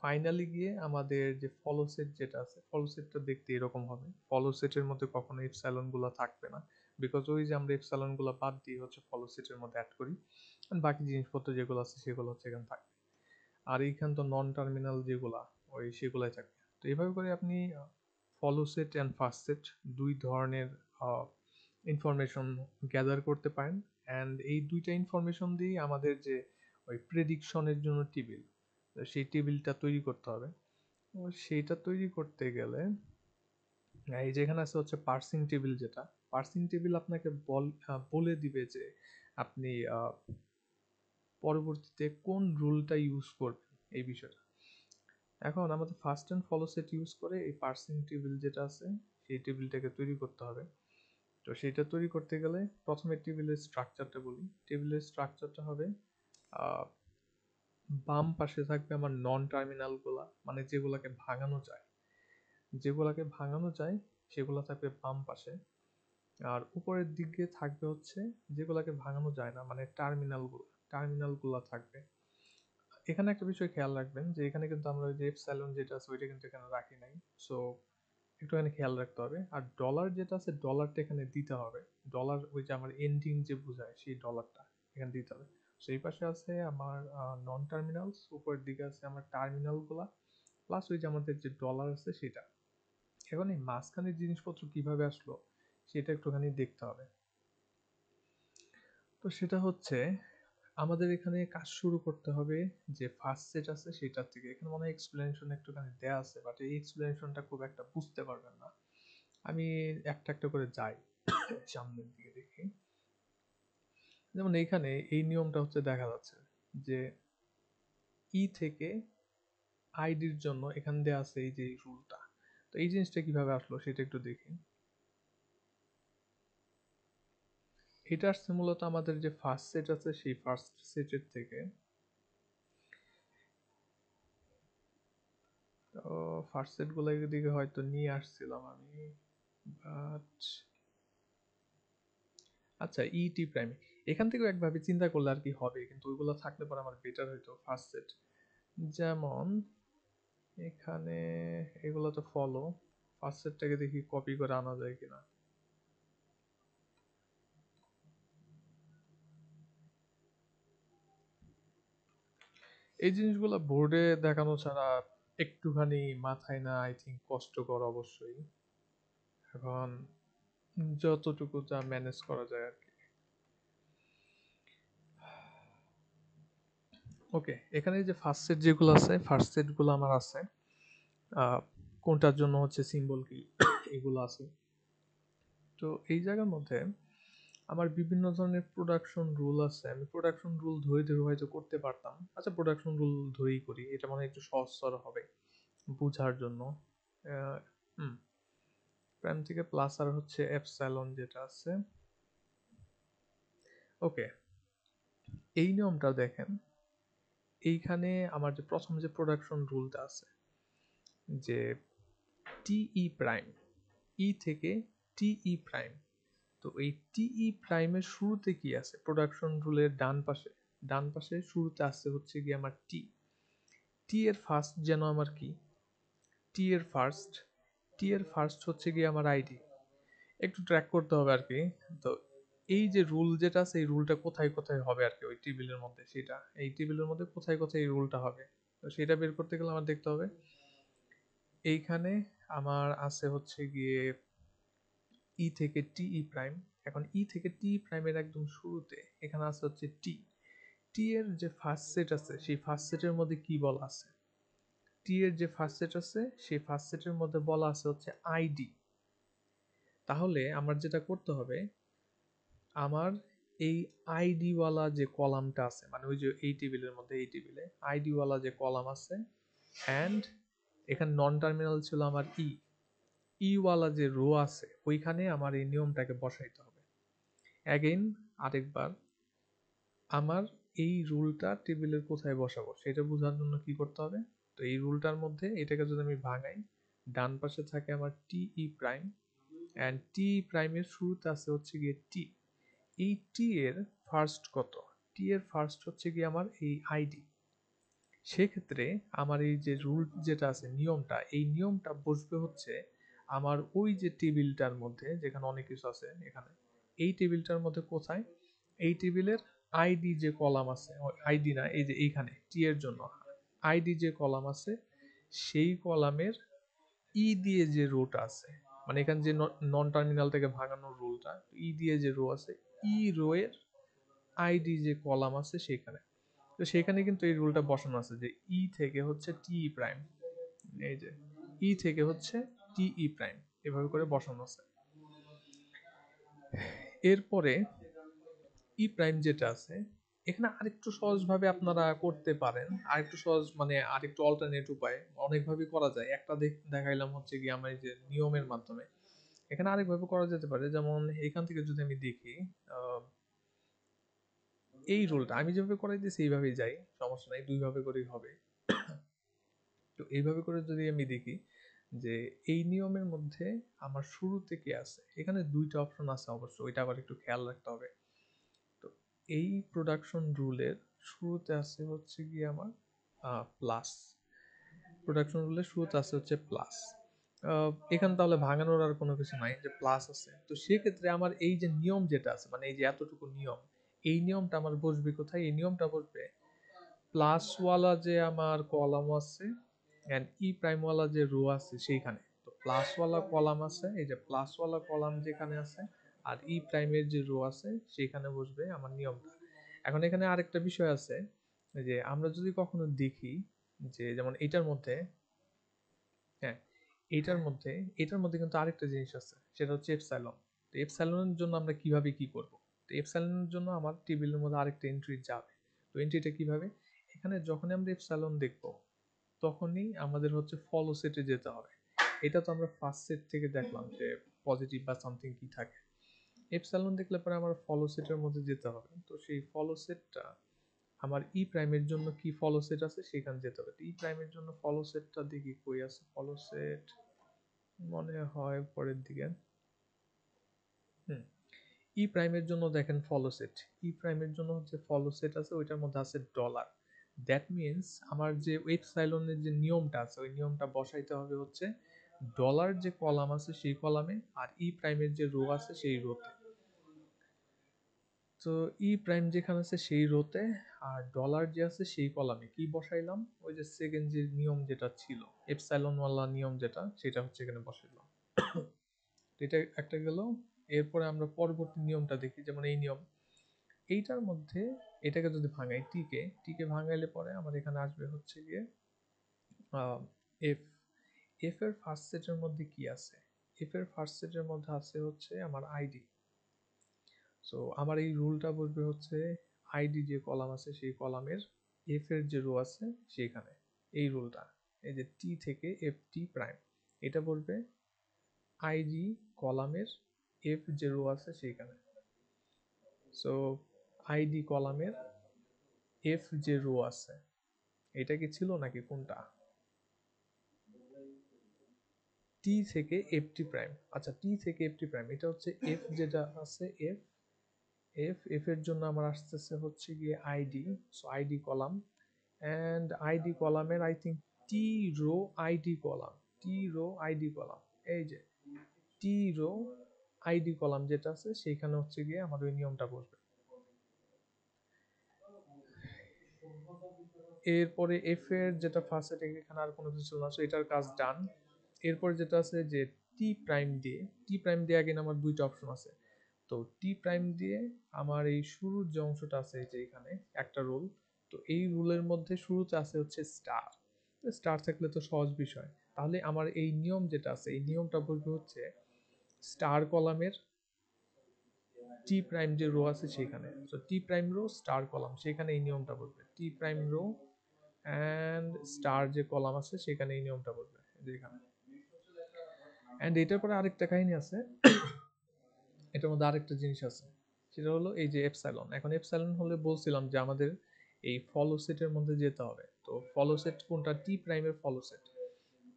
Speaker 1: ফাইনালি গিয়ে আমাদের যে ফলো সেট যেটা আছে, ফলো সেটটা দেখতে এরকম হবে, ফলো সেটের মধ্যে কখনো এপসাইলন গুলো থাকবে না, বিকজ ওই যে আমরা এপসাইলন গুলো বাদ দিয়ে হচ্ছে ফলো সেটের মধ্যে অ্যাড করি, and বাকি জিনিসপত্র যেগুলো আছে সেগুলো হচ্ছে এখানে থাকবে। আর এইখান তো নন টার্মিনাল যেগুলা ওই সেগুলাই থাকবে। তো এইভাবে করে আপনি follow set and first set দুই ধরনের ইনফরমেশন গ্যাদার করতে পারেন, অ্যান্ড এই দুইটা ইনফরমেশন দিয়েই আমাদের যে ওই প্রেডিকশনের জন্য টেবিল, সেই টেবিলটা তৈরি করতে হবে। তো সেইটা তৈরি করতে গেলে এই যেখানে আছে হচ্ছে পার্সিং টেবিল, যেটা পার্সিং টেবিল আপনাকে বলে দিবে যে আপনি পরবর্তীতে কোন রুলটা ইউজ করবেন এই বিষয়টা। এখন আমাদের first and follow set use করে এই পার্সিং টেবিল যেটা আছে সেই টেবিলটাকে তৈরি করতে হবে। তো সেটা তৈরি করতে গেলে প্রথমে টেবিলের স্ট্রাকচারটা বলি। টেবিলের স্ট্রাকচারটা হবে বাম পাশে থাকবে আমার নন টার্মিনালগুলা, মানে যেগুলাকে ভাঙানো যায় সেগুলো থাকবে বাম পাশে। আর উপরের দিকে থাকবে হচ্ছে যেগুলাকে ভাঙানো যায় না, মানে টার্মিনালগুলো থাকবে। এখানে একটা বিষয় খেয়াল রাখবেন যে এখানে কিন্তু আমরা ওই যে এপসাইলন যেটা আছে ওইটা কিন্তু এখানে রাখি নাই, সো একটুখানি খেয়াল রাখতে হবে। আর ডলার যেটা আছে ডলারটা এখানে দিতে হবে। ডলার ওই যে আমার এন্ডিং যে বোঝায় সেই ডলারটা এখানে দিতে হবে। সেই পাশে আছে আমার নন টার্মিনালস, উপরের দিকে আছে আমার টার্মিনালগুলা, প্লাস ওই যে আমাদের যে ডলার আছে সেটা। এখন এই মাঝখানের জিনিসপত্র কিভাবে আসলো সেটা একটুখানি দেখতে হবে। তো সেটা হচ্ছে আমাদের এখানে কাজ শুরু করতে হবে যে ফার্স্ট সেট আছে সেটার থেকে। এখানে মনে হয় এক্সপ্লেনেশন একটুখানি দেয়া আছে, বাট এই এক্সপ্লেনেশনটা খুব একটা বুঝতে পারবেন না। আমি একটা একটা করে যাই সামনের দিকে দেখি। যেমন এইখানে এই নিয়মটা হচ্ছে দেখা যাচ্ছে যে ই থেকে আইডির জন্য এখান দিয়ে আছে এই যে রুলটা। তো এই জিনিসটা কিভাবে আসলো সেটা একটু দেখি। এটা আসছে মূলত আমাদের যে ফার্স্ট সেট আছে সেই ফার্স্ট সেটের থেকে। তো ফার্স্ট সেট গুলো দিকে হয়তো নিয়ে আসছিলাম আমি, বাট আচ্ছা ইটি প্রাইম এখান থেকেও একভাবে চিন্তা করলে আর কি হবে, কিন্তু ওইগুলো থাকলে পরে আমার বেটার হইতো ফার্স্ট সেট। যেমন এখানে এগুলো তো ফলো, ফার্স্ট সেটটাকে দেখি কপি করে আনা যায় কিনা। এই জিনিসগুলো বোর্ডে দেখানো ছাড়া একটুখানি মাথায় না, আই থিঙ্ক কষ্টকর অবশ্যই। এখন যতটুকু যা ম্যানেজ করা যায় আর কি। ওকে, এখানে যে ফার্স্ট সেট যেগুলো আছে ফার্স্ট সেটগুলো আমার আছে, কোনটার জন্য হচ্ছে সিম্বল কি এগুলো আছে। তো এই জায়গার মধ্যে আমার বিভিন্ন ধরনের প্রোডাকশন রুল আছে। আমি প্রোডাকশন রুল ধরে ধরে হয়তো করতে পারতাম। আচ্ছা প্রোডাকশন রুল ধরেই করি, এটা মানে একটু সহজতর হবে বুঝার জন্য। হুম, প্রাইম থেকে প্লাস আর হচ্ছে এপসাইলন যেটা আছে। ওকে, এই নিয়মটা দেখেন। এইখানে আমার যে প্রথম যে প্রোডাকশন রুলটা আছে যে টিই প্রাইম, ই থেকে টিই প্রাইম। তো এই টিই প্রাইমের শুরুতে কি আছে প্রোডাকশন রুলের ডান পাশে শুরুতে আসছে হচ্ছে কি আমার টি। টি এর ফার্স্ট যেন আমার কি, টি এর ফার্স্ট, টি এর ফার্স্ট হচ্ছে কি আমার আইডি। একটু ট্র্যাক করতে হবে আর কি। তো এই যে রুল যেটা আছে এই রুলটা কোথায় কোথায় হবে আর কি ওই টেবিলের মধ্যে, সেটা এই টেবিলের মধ্যে কোথায় কোথায় এই রুলটা হবে। তো সেটা বের করতে গেলে আমার দেখতে হবে এইখানে আমার আছে হচ্ছে গিয়ে ই থেকে টিই প্রাইম। এখন ই থেকে টি প্রাইমের একদম শুরুতে এখানে আছে হচ্ছে টি। টি এর যে ফার্স্ট সেট আছে সেই ফার্স্ট সেটের মধ্যে কি বলা আছে, টি এর যে ফার্স্ট সেট আছে সেই ফার্স্ট সেটের মধ্যে বলা আছে হচ্ছে আইডি। তাহলে আমার যেটা করতে হবে, আমার এই আইডি ওয়ালা যে কলামটা আছে, মানে ওই যে এই টেবিলের মধ্যে এই টেবিলে আইডি ওয়ালা যে কলাম আছে, অ্যান্ড এখানে নন টার্মিনাল ছিল আমার ই ওয়ালা যে রো আছে ওইখানে আমার এই নিয়মটাকে বসাইতে হবে। অ্যাগেইন আরেকবার আমার এই রুলটা টেবিলের কোথায় বসাবো সেটা বোঝার জন্য কি করতে হবে। তো এই রুলটার মধ্যে এটাকে যদি আমি ভাঙাই, ডান পাশে থাকে আমার টিই প্রাইম, অ্যান্ড টি প্রাইমের শুরুতে আছে হচ্ছে গিয়ে টি। এই টি এর ফার্স্ট কত, টি এর ফার্স্ট হচ্ছে গিয়ে আমার এই আইডি। সেক্ষেত্রে আমার এই যে রুল যেটা আছে নিয়মটা, এই নিয়মটা বসবে হচ্ছে আমার ওই যে টেবিলটার মধ্যে যেখানে অনেক কিছু আছে এখানে, এই টেবিলটার মধ্যে কোথায়, এই টেবিলের আইডি যে কলাম আছে, আইডি না এই যে এইখানে টি এর জন্য আইডি যে কলাম আছে সেই কলামের ই দিয়ে যে রোটা আছে, মানে এখানে যে নন টার্মিনাল থেকে ভাঙানোর রুলটা, ই দিয়ে যে রো আছে, ই রো এর আইডি যে কলাম আছে সেখানে। তো সেখানে কিন্তু এই রুলটা বসানো আছে যে ই থেকে হচ্ছে টিই প্রাইম, এই যে ই থেকে হচ্ছে টিই প্রাইম, এভাবে করে বসানো আছে। এরপরে ই প্রাইম যেটা আছে এখানে আরেকটু সহজভাবে আপনারা করতে পারেন, আরেকটু সহজ মানে আরেকটু অল্টারনেট উপায় অনেকভাবে করা যায়। একটা দেখাইলাম হচ্ছে কি আমার এই যে নিয়মের মাধ্যমে, এখানে আরেকভাবে করা যেতে পারে। যেমন এখান থেকে যদি আমি দেখি এই রুলটা আমি যেভাবে করাই দিয়েছি এইভাবেই যাই, সমস্যা নাই, দুইভাবে করেই হবে। তো এইভাবে করে যদি আমি দেখি যে এই নিয়মের মধ্যে আমার শুরুতে কি আছে, এখানে দুইটা অপশন আছে অবশ্য, ওইটা আবার একটু খেয়াল রাখতে হবে। তো এই প্রোডাকশন রুলের শুরুতে আছে হচ্ছে কি আমার প্লাস, প্রোডাকশন রুলের শুরুতে আছে হচ্ছে প্লাস। এখানে তাহলে ভাঙানোর আর কোনো কিছু নাই, যে প্লাস আছে। তো সেক্ষেত্রে আমার এই যে নিয়ম যেটা আছে, মানে এই যে এতটুকু নিয়ম, এই নিয়মটা আমার বসবে কোথায়? এই নিয়মটা বসবে প্লাসওয়ালা যে আমার কলাম আছে এন্ড ই প্রাইমওয়ালা যে রো আছে সেইখানে। তো প্লাসওয়ালা কলাম আছে, এই যে প্লাসওয়ালা কলাম যেখানে আছে, আর ই প্রাইমের যে রো আছে সেইখানে বসবে আমার নিয়মটা। এখন এখানে আরেকটা বিষয় আছে, যে আমরা যদি কখনো দেখি যে যেমন এটার মধ্যে, হ্যাঁ এটার মধ্যে কিন্তু আরেকটা জিনিস আছে, সেটা হচ্ছে এপসাইলন। তো এপসাইলনের জন্য আমরা কিভাবে কি করব? তো এপসাইলনের জন্য আমার টেবিলের মধ্যে আরেকটা এন্ট্রি যাবে। তো এন্ট্রিটা কিভাবে? এখানে যখনই আমরা এপসাইলন দেখব তখনই আমাদের হচ্ছে ফলো সেটে যেতে হবে। এটা তো আমরা ফার্স্ট সেট থেকে দেখলাম যে পজিটিভ বা সামথিং কি থাকে। এপসাইলন দেখলে পরে আমার ফলো সেটের মধ্যে যেতে হবে। তো সেই ফলো সেটটা আমার ই প্রাইমের জন্য কি ফলো সেট আছে সেখানে যেতে হবে। ই প্রাইমের জন্য ফলো সেটটা দেখি কই আছে। ফলো সেট মনে হয় পরের দিকে। হুম, ই প্রাইমের জন্য দেখেন ফলো সেট, ই প্রাইমের জন্য হচ্ছে ফলো সেট আছে, ওইটার মধ্যে আছে ডলার। দ্যাট মিনস আমার যে এপসাইলনের যে নিয়মটা আছে ওই নিয়মটা বসাইতে হবে হচ্ছে ডলার যে কলাম আছে সেই কলামে, আর ই প্রাইমের যে রো আছে সেই রোতে। তো ই প্রাইম যেখানে আছে সেই রোতে, আর ডলার যে আছে সেই কলামে কি বসাইলাম? ওই যে সেকেন্ড যে নিয়ম যেটা ছিল এপসাইলন ওয়ালা নিয়ম যেটা, সেটা হচ্ছে এখানে বসাইলাম। এটা একটা গেল। এরপরে আমরা পরবর্তী নিয়মটা দেখি, যেমন এই নিয়ম, এইটার মধ্যে এটাকে যদি ভাঙাই, টিকে ভাঙাইলে পরে আমার এখানে আসবে হচ্ছে গিয়ে এফ। এফ এর ফার্স্ট সেটের মধ্যে কি আছে? এফ এর ফার্স্ট সেটের মধ্যে আছে হচ্ছে আমার আইডি। সো আমার এই রুলটা বলবে হচ্ছে আইডি যে কলাম আছে সেই কলামের এফ এর যে রো আছে সেইখানে, এই রুলটা, এই যে টি থেকে এফ টি প্রাইম, এটা বলবে আইডি কলামের এফ যে রো আছে সেইখানে। সো আইডি কলামের এফ যে রো আছে, এটা কি ছিল নাকি কোনটা? টি থেকে এফ টি প্রাইম, আচ্ছা টি থেকে এফ টি প্রাইম, এটা হচ্ছে এফ যেটা আছে এফ, এফ এর জন্য আমার আসতেছে হচ্ছে গিয়ে ID. So ID column and ID কলামের I think T row ID column, T row ID column, এই যে টি রো আইডি কলাম যেটা আছে সেইখানে হচ্ছে গিয়ে আমার ওই নিয়মটা বসবে। এরপরে এফ এর যেটা ফার্স্ট সেট, এখানে আর কোনো কিছু ছিল না, সো এটার কাজ ডান। এরপরে যেটা আছে যে টি প্রাইম দিয়ে, টি প্রাইম দিয়ে আগে আমার দুইটা অপশন আছে। তো টি প্রাইম দিয়ে আমার এই শুরুর যে অংশটা আছে এই যে এখানে একটা রুল, তো এই রুলের মধ্যে শুরুতে আছে হচ্ছে স্টার। স্টার থাকলে তো সহজ বিষয়, তাহলে আমার এই নিয়ম যেটা আছে এই নিয়মটা বলবে হচ্ছে স্টার কলামের টি প্রাইম যে রো আছে সেখানে। তো টি প্রাইম রো স্টার কলাম সেখানে এই নিয়মটা বলবে, টি প্রাইম রো এন্ড স্টার যে কলাম আছে সেখানে এই নিয়মটা বলবে যেখানে। এন্ড এটার পরে আরেকটা কাহিনী আছে, এটার মধ্যে আরেকটা জিনিস আছে, সেটা হলো এই যে এপসাইলন। এখন এপসাইলন হলে বলছিলাম যে আমাদের এই ফলো সেটের মধ্যে যেতে হবে। তো ফলো সেট কোনটা? টি প্রাইমের ফলো সেট।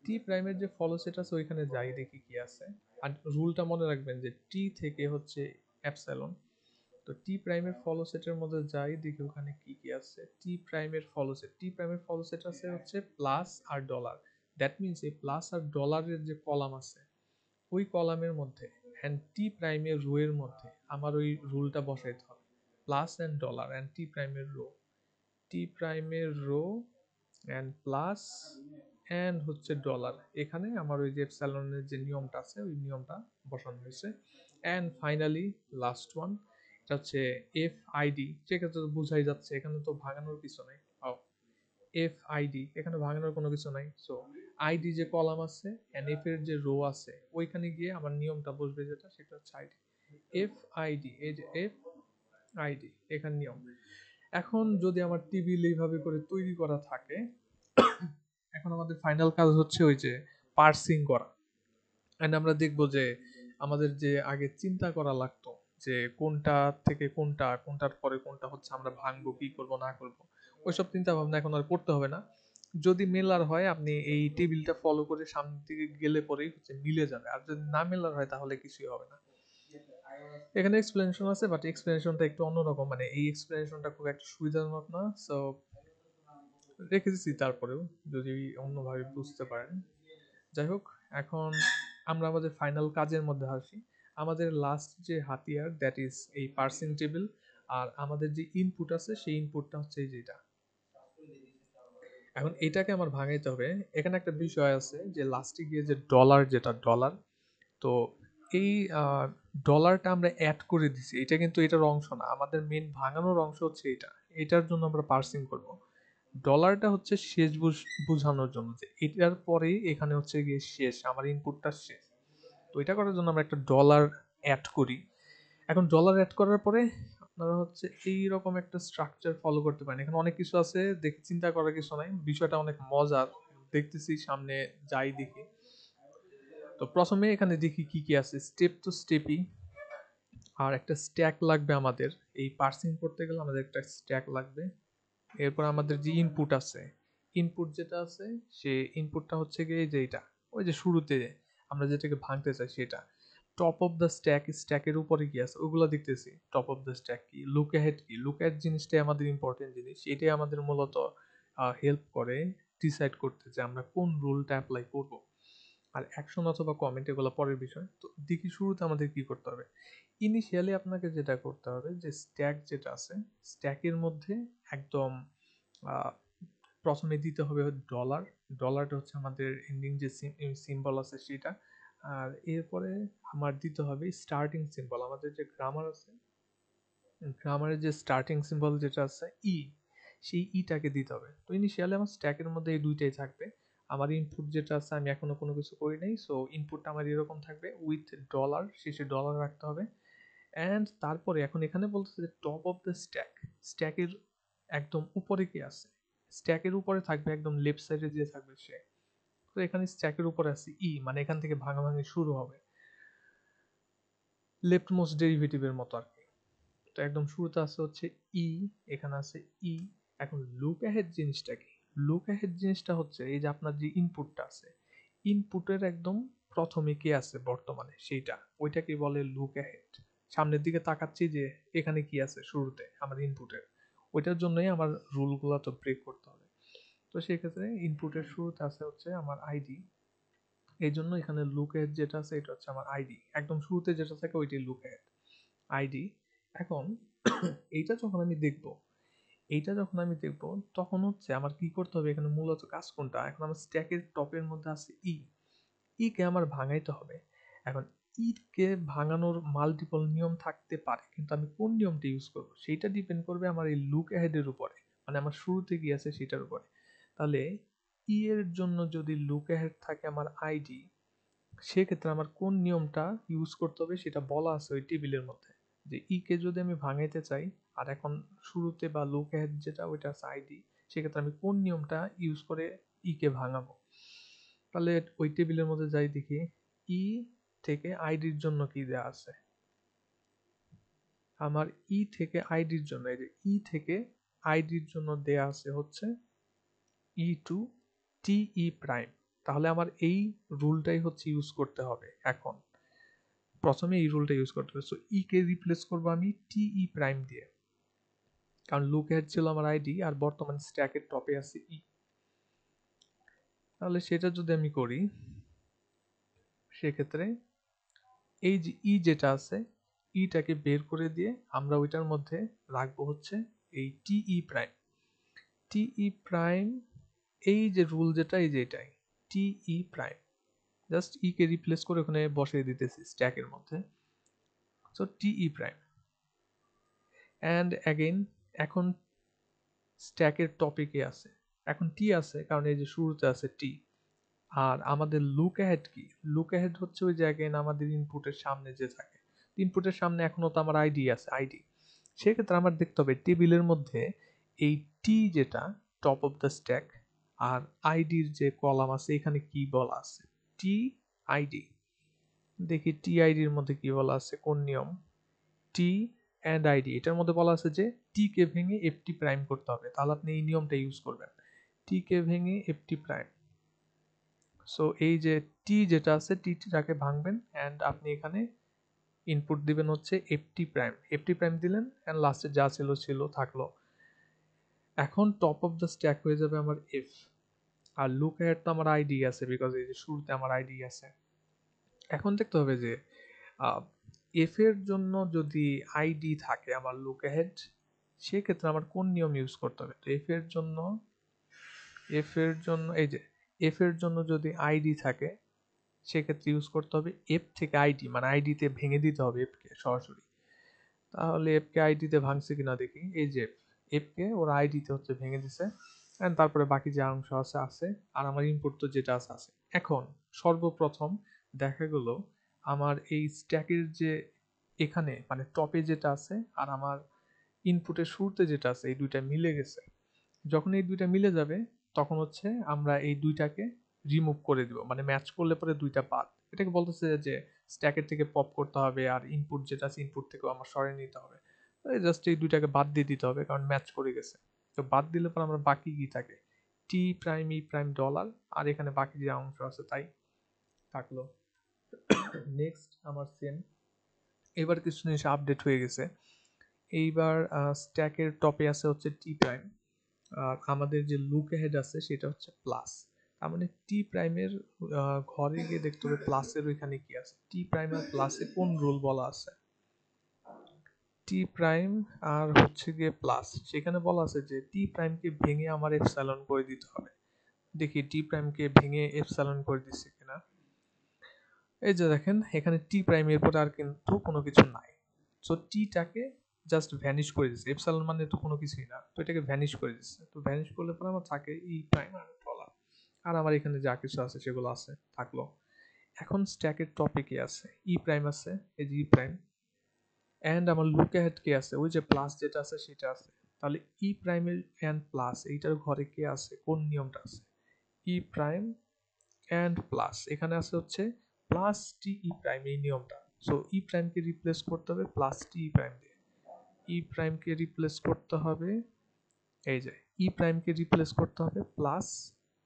Speaker 1: টি প্রাইমের যে ফলো সেট আছে ওইখানে যাই দেখি কি আছে। আর রুলটা মনে রাখবেন যে টি থেকে হচ্ছে এপসাইলন। তো টি প্রাইমের ফলো সেটের মধ্যে যাই দেখি ওখানে কি কি আছে। টি প্রাইমের ফলো সেট, টি প্রাইমের ফলো সেট আছে হচ্ছে প্লাস আর ডলার। দ্যাট মিনস এই প্লাস আর ডলারের যে কলাম আছে ওই কলামের মধ্যে এন্ড টি প্রাইমের রো এর মধ্যে আমার ওই রুলটা বসাইতে হবে, প্লাস এন্ড ডলার এন্ড টি প্রাইমের রো, টি প্রাইমের রো এন্ড প্লাস এন্ড হচ্ছে ডলার, এখানে আমার ওই যে এপসাইলনের যে নিয়মটা আছে ওই নিয়মটা বসানো হয়েছে। এন্ড ফাইনালি লাস্ট ওয়ান, এটা হচ্ছে এফ আইডি, সেক্ষেত্রে তো বোঝাই যাচ্ছে এখানে তো ভাঙানোর কিছু নাই। এফ আইডি, এখানে ভাঙানোর কোনো কিছু নাই। সো আইডি যে কলাম আছে এন্ড এফ এর যে রো আছে ওইখানে গিয়ে আমার নিয়মটা বসবে যেটা, সেটা হচ্ছে আইডি, এফ আইডি, এই যে এফ আইডি এখানে নিয়ম। এখন যদি আমার টেবিল এইভাবে করে তৈরি করা থাকে, এখন আমাদের ফাইনাল কাজ হচ্ছে ওই যে পার্সিং করা। এন্ড আমরা দেখবো যে আমাদের যে আগে চিন্তা করা লাগতো যে কোনটা থেকে কোনটা, কোনটার পরে কোনটা হচ্ছে আমরা ভাঙবো, কি করব না করব, ওইসব চিন্তা ভাবনা এখন আর করতে হবে না। যদি মেলার হয় আপনি এই টেবিলটা ফলো করে সামনের দিকে গেলে পরেই হচ্ছে মিলে যাবে, আর যদি না মেলার হয় তাহলে কিছুই হবে না। এখানে এক্সপ্লেনেশন আছে, বাট এক্সপ্লেনেশনটা একটু অন্যরকম, মানে এই এক্সপ্লেনেশনটা খুব একটা সুবিধাজনক না, সো রেখে দিচ্ছি তারপরেও যদি অন্যভাবে বুঝতে পারেন। যাই হোক, এখন আমরা আমাদের ফাইনাল কাজের মধ্যে আসি। আমাদের লাস্ট যে হাতিয়ার, দ্যাট ইজ এই পার্সিং টেবিল, আর আমাদের যে ইনপুট আছে সেই ইনপুটটা হচ্ছে এই যেটা। এখন এটাকে আমার ভাঙাইতে হবে। এখানে একটা বিষয় আছে যে লাস্টে গিয়ে যে ডলার, যেটা ডলার, তো এই ডলারটা আমরা অ্যাড করে দিছি, এটা কিন্তু এটার অংশ না, আমাদের মেন ভাঙানোর অংশ হচ্ছে এটা। এটার জন্য আমরা পার্সিং করব। ডলারটা হচ্ছে শেষ বোঝানোর জন্য যে এটার পরেই এখানে হচ্ছে গিয়ে শেষ, আমার ইনপুটটা শেষ। তো এটা করার জন্য আমরা একটা ডলার অ্যাড করি। এখন ডলার অ্যাড করার পরে আপনারা হচ্ছে এইরকম একটা স্ট্রাকচার ফলো করতে পারেন। এখানে অনেক কিছু আছে, দেখে চিন্তা করার কিছু নাই, বিষয়টা অনেক মজার। দেখতেছি সামনে, যাই দেখি। তো প্রথমে এখানে দেখি কি কি আছে, স্টেপ তো স্টেপই, আর একটা স্ট্যাক লাগবে আমাদের। এই পার্সিং করতে গেলে আমাদের একটা স্ট্যাক লাগবে। এরপর আমাদের যে ইনপুট আছে, ইনপুট যেটা আছে সে ইনপুটটা হচ্ছে গিয়ে যে এটা, ওই যে শুরুতে আমরা যেটাকে ভাঙতে চাই সেটা। টপ অফ দ্য স্ট্যাক, স্ট্যাকের উপরে কি আছে ওগুলো দেখতেছি। টপ অফ দ্য স্ট্যাক কি, লুক অ্যাহেড কি, লুক অ্যাহেড জিনিসটাই আমাদের ইম্পর্টেন্ট জিনিস। এটাই আমাদের মূলত হেল্প করে ডিসাইড করতে যে আমরা কোন রুলটা অ্যাপ্লাই করব। আর অ্যাকশন অথবা কমেন্ট এগুলো পরের বিষয়। তো দেখি শুরুতে আমাদের কি করতে হবে। ইনিশিয়ালি আপনাকে যেটা করতে হবে যে স্ট্যাক যেটা আছে, স্ট্যাকের মধ্যে একদম আহ, প্রথমে দিতে হবে ডলার। ডলারটা হচ্ছে আমাদের এন্ডিং যে সিম্বল আছে সেটা। আর এরপরে আমার দিতে হবে স্টার্টিং সিম্বল, আমাদের যে গ্রামার আছে, গ্রামারের যে স্টার্টিং সিম্বল যেটা আছে ই, সেই ইটাকে দিতে হবে। তো ইনিশিয়ালি আমার স্ট্যাকের মধ্যে এই দুইটাই থাকবে। আমার ইনপুট যেটা আছে, আমি এখনো কোনো কিছু করি নাই, সো ইনপুটটা আমার এরকম থাকবে উইথ ডলার, শেষে ডলার রাখতে হবে। অ্যান্ড তারপরে এখন এখানে বলতেছে যে টপ অফ দ্য স্ট্যাক, স্ট্যাকের একদম উপরে কি আছে, স্ট্যাকের উপরে থাকবে একদম লেফট সাইডে যে থাকবে সে। তো এখানে স্ট্যাকের উপরে আছে ই, মানে এখান থেকে ভাঙাভাঙি শুরু হবে, লেফট মোস্ট ডেরিভেটিভের মতো আর কি। তো একদম শুরুতে আছে হচ্ছে ই, এখানে আছে ই। এখন লুক অ্যাহেড জিনিসটা কি, লুক অ্যাহেড জিনিসটা হচ্ছে এই যে আপনার যে ইনপুটটা আছে, ইনপুটের একদম প্রথমে কি আছে বর্তমানে সেইটা, ওইটাকে বলে লুক অ্যাহেড। সামনের দিকে তাকাচ্ছি যে এখানে কি আছে শুরুতে আমার ইনপুটের, ওইটার জন্যই আমার রুলগুলো তো ব্রেক করতে হবে। তো সেক্ষেত্রে ইনপুটের শুরুতে আছে হচ্ছে আমার আইডি, এই জন্য এখানে লুক অ্যাহেড যেটা আছে এটা হচ্ছে আমার আইডি, একদম শুরুতে যেটা থাকে ওইটাই লুক অ্যাহেড আইডি। এখন এইটা যখন আমি দেখব, এইটা যখন আমি দেখব তখন হচ্ছে আমার কি করতে হবে, এখানে মূলত কাজ কোনটা, এখন আমার স্ট্যাকের টপের মধ্যে আছে ই, ই কে আমার ভাঙাইতে হবে। এখন ই কে ভাঙানোর মাল্টিপল নিয়ম থাকতে পারে, কিন্তু আমি কোন নিয়মটা ইউজ করব সেইটা ডিপেন্ড করবে আমার এই লুক অ্যাহেডের উপরে, মানে আমার শুরুতে কি আছে সেটার উপরে। তাহলে ই এর জন্য যদি লুক অ্যাহেড থাকে আমার আইডি, সেক্ষেত্রে আমার কোন নিয়মটা ইউজ করতে হবে সেটা বলা আছে ওই টেবিলের মধ্যে। যে ই কে যদি আমি ভাঙাইতে চাই, আর এখন শুরুতে বা লুক অ্যাহেড যেটা ওইটা আছে আইডি, সেক্ষেত্রে আমি কোন নিয়মটা ইউজ করে ই কে ভাঙাবো। তাহলে ওই টেবিলের মধ্যে যাই দেখি ই থেকে আইডির জন্য কি দেয়া আছে। আমার ই থেকে আইডির জন্য, এই যে ই থেকে আইডির জন্য দেয়া আছে হচ্ছে ই টু টি ই প্রাইম। তাহলে আমার এই রুলটাই হচ্ছে ইউজ করতে হবে। এখন প্রথমে এই রুলটা ইউজ করতে হবে, সো ই কে রিপ্লেস করবো আমি টি ই প্রাইম দিয়ে, কারণ লুক হেড ছিল আমার আইডি আর বর্তমান স্ট্যাকের টপে আছে ই। তাহলে সেটা যদি আমি করি, সেক্ষেত্রে এই যে ই যেটা আছে, ইটাকে বের করে দিয়ে আমরা ওইটার মধ্যে রাখবো হচ্ছে এই টি ই প্রাইম। টি ই প্রাইম, এই যে রুল যেটা, এই যে এটাই টি ই প্রাইম, জাস্ট ই কে রিপ্লেস করে ওখানে বসিয়ে দিতেছি স্ট্যাকের মধ্যে, so T E prime. And again এখন স্ট্যাকের টপিকে আছে, এখন টি আছে কারণ এই যে শুরুতে আছে টি। আর আমাদের লুক অ্যাহেড কি, লুক অ্যাহেড হচ্ছে ওই যে অ্যাগেইন আমাদের ইনপুটের সামনে যে থাকে, ইনপুটের সামনে এখনো তো আমার আইডি আছে আইডি। সেক্ষেত্রে আমার দেখতে হবে টেবিলের মধ্যে এই টি যেটা টপ অফ দ্য স্ট্যাক আর আইডির যে কলাম আছে এখানে কি বলা আছে, টি আইডি। দেখি টি আইডির মধ্যে কি বলা আছে, কোন নিয়ম, টি অ্যান্ড আইডি, এটার মধ্যে বলা আছে যে টি কে ভেঙে এফটি প্রাইম করতে হবে, তাহলে আপনি এই নিয়মটা ইউজ করবেন, টি কে ভেঙে এফটি প্রাইম। সো এই যে টি যেটা আছে টিটাকে ভাঙবেন অ্যান্ড আপনি এখানে ইনপুট দিবেন হচ্ছে এফটি প্রাইম দিলেন অ্যান্ড লাস্টে যা ছিল ছিল থাকলো। এখন টপ অফ দ্য স্ট্যাক হয়ে যাবে আমার এফ, আর লুক অ্যাহেড তো আমার আইডি আছে, বিকজ এই যে শুরুতে আমার আইডি আছে। এখন দেখতে হবে যে এফ এর জন্য যদি আইডি থাকে আমার লুক অ্যাহেড, সেক্ষেত্রে আমার কোন নিয়ম ইউজ করতে হবে। তো এফ এর জন্য এই যে এফ এর জন্য যদি আইডি থাকে সেক্ষেত্রে ইউজ করতে হবে এফ থেকে আইডি, মানে আইডিতে ভেঙে দিতে হবে এফকে সরাসরি। তাহলে এফকে আইডিতে ভাঙছে কিনা দেখি, এই যে এফকে ওরা আইডিতে হচ্ছে ভেঙে দিছে, অ্যান্ড তারপরে বাকি যে অংশ আছে আছে, আর আমার ইনপুট তো যেটা আছে আছে। এখন সর্বপ্রথম দেখা গেল আমার এই স্ট্যাকের যে এখানে মানে টপে যেটা আছে আর আমার ইনপুটের শুরুতে যেটা আছে এই দুইটা মিলে গেছে। যখন এই দুইটা মিলে যাবে তখন হচ্ছে আমরা এই দুইটাকে রিমুভ করে দিব, মানে ম্যাচ করলে পরে দুইটা বাদ, এটাকে বলতেছে যে স্ট্যাকের থেকে পপ করতে হবে আর ইনপুট যেটা আছে ইনপুট থেকেও আমার সরিয়ে নিতে হবে। জাস্ট এই দুইটাকে বাদ দিয়ে দিতে হবে কারণ ম্যাচ করে গেছে। তো বাদ দিলে পর আমরা বাকি কি থাকে, টি প্রাইম ই প্রাইম ডলার, আর এখানে বাকি যে অংশ আছে তাই থাকলো। নেক্সট আমার সেম, এবার কিছু জিনিস আপডেট হয়ে গেছে। এইবার স্ট্যাকের টপে আছে হচ্ছে টি প্রাইম, আর আমাদের যে লুক অ্যাহেড আছে সেটা হচ্ছে প্লাস। তার মানে টি প্রাইমের ঘরে গিয়ে দেখতে হবে প্লাসের ওইখানে কি আছে, টি প্রাইম আর প্লাসে কোন রুল বলা আছে। টি প্রাইম আর হচ্ছে গিয়ে প্লাস, সেখানে বলা আছে যে টি প্রাইমকে ভেঙে আমার এপসাইলন করে দিতে হবে। দেখি টি প্রাইমকে ভেঙে এপসাইলন করে দিচ্ছে কিনা। এই যে দেখেন এখানে টি প্রাইম এর পরে আর কিন্তু কোনো কিছু নাই। সো টিটাকে জাস্ট ভ্যানিশ করে দিচ্ছে, এপসাইলন মানে তো কোনো কিছুই না, তো এটাকে ভ্যানিশ করে দিচ্ছে। তো ভ্যানিশ করলে পরে আমার থাকে ই প্রাইম আর ডলার, আর আমার এখানে যা কিছু আছে সেগুলো আছে থাকলো। এখন স্ট্যাকের টপে কি আছে, ই প্রাইম আছে, এই যে ই প্রাইম, অ্যান্ড আমার লুক অ্যাহেড কে আছে, ওই যে প্লাস যেটা আছে সেটা আছে। তাহলে ই প্রাইমের অ্যান্ড প্লাস এইটার ঘরে কে আছে, কোন নিয়মটা আছে, ই প্রাইম অ্যান্ড প্লাস, এখানে আছে হচ্ছে প্লাস টি ই প্রাইম এই নিয়মটা। সো ই প্রাইমকে রিপ্লেস করতে হবে প্লাস টি ই প্রাইম দিয়ে, ই প্রাইমকে রিপ্লেস করতে হবে এই যে ই প্রাইমকে রিপ্লেস করতে হবে প্লাস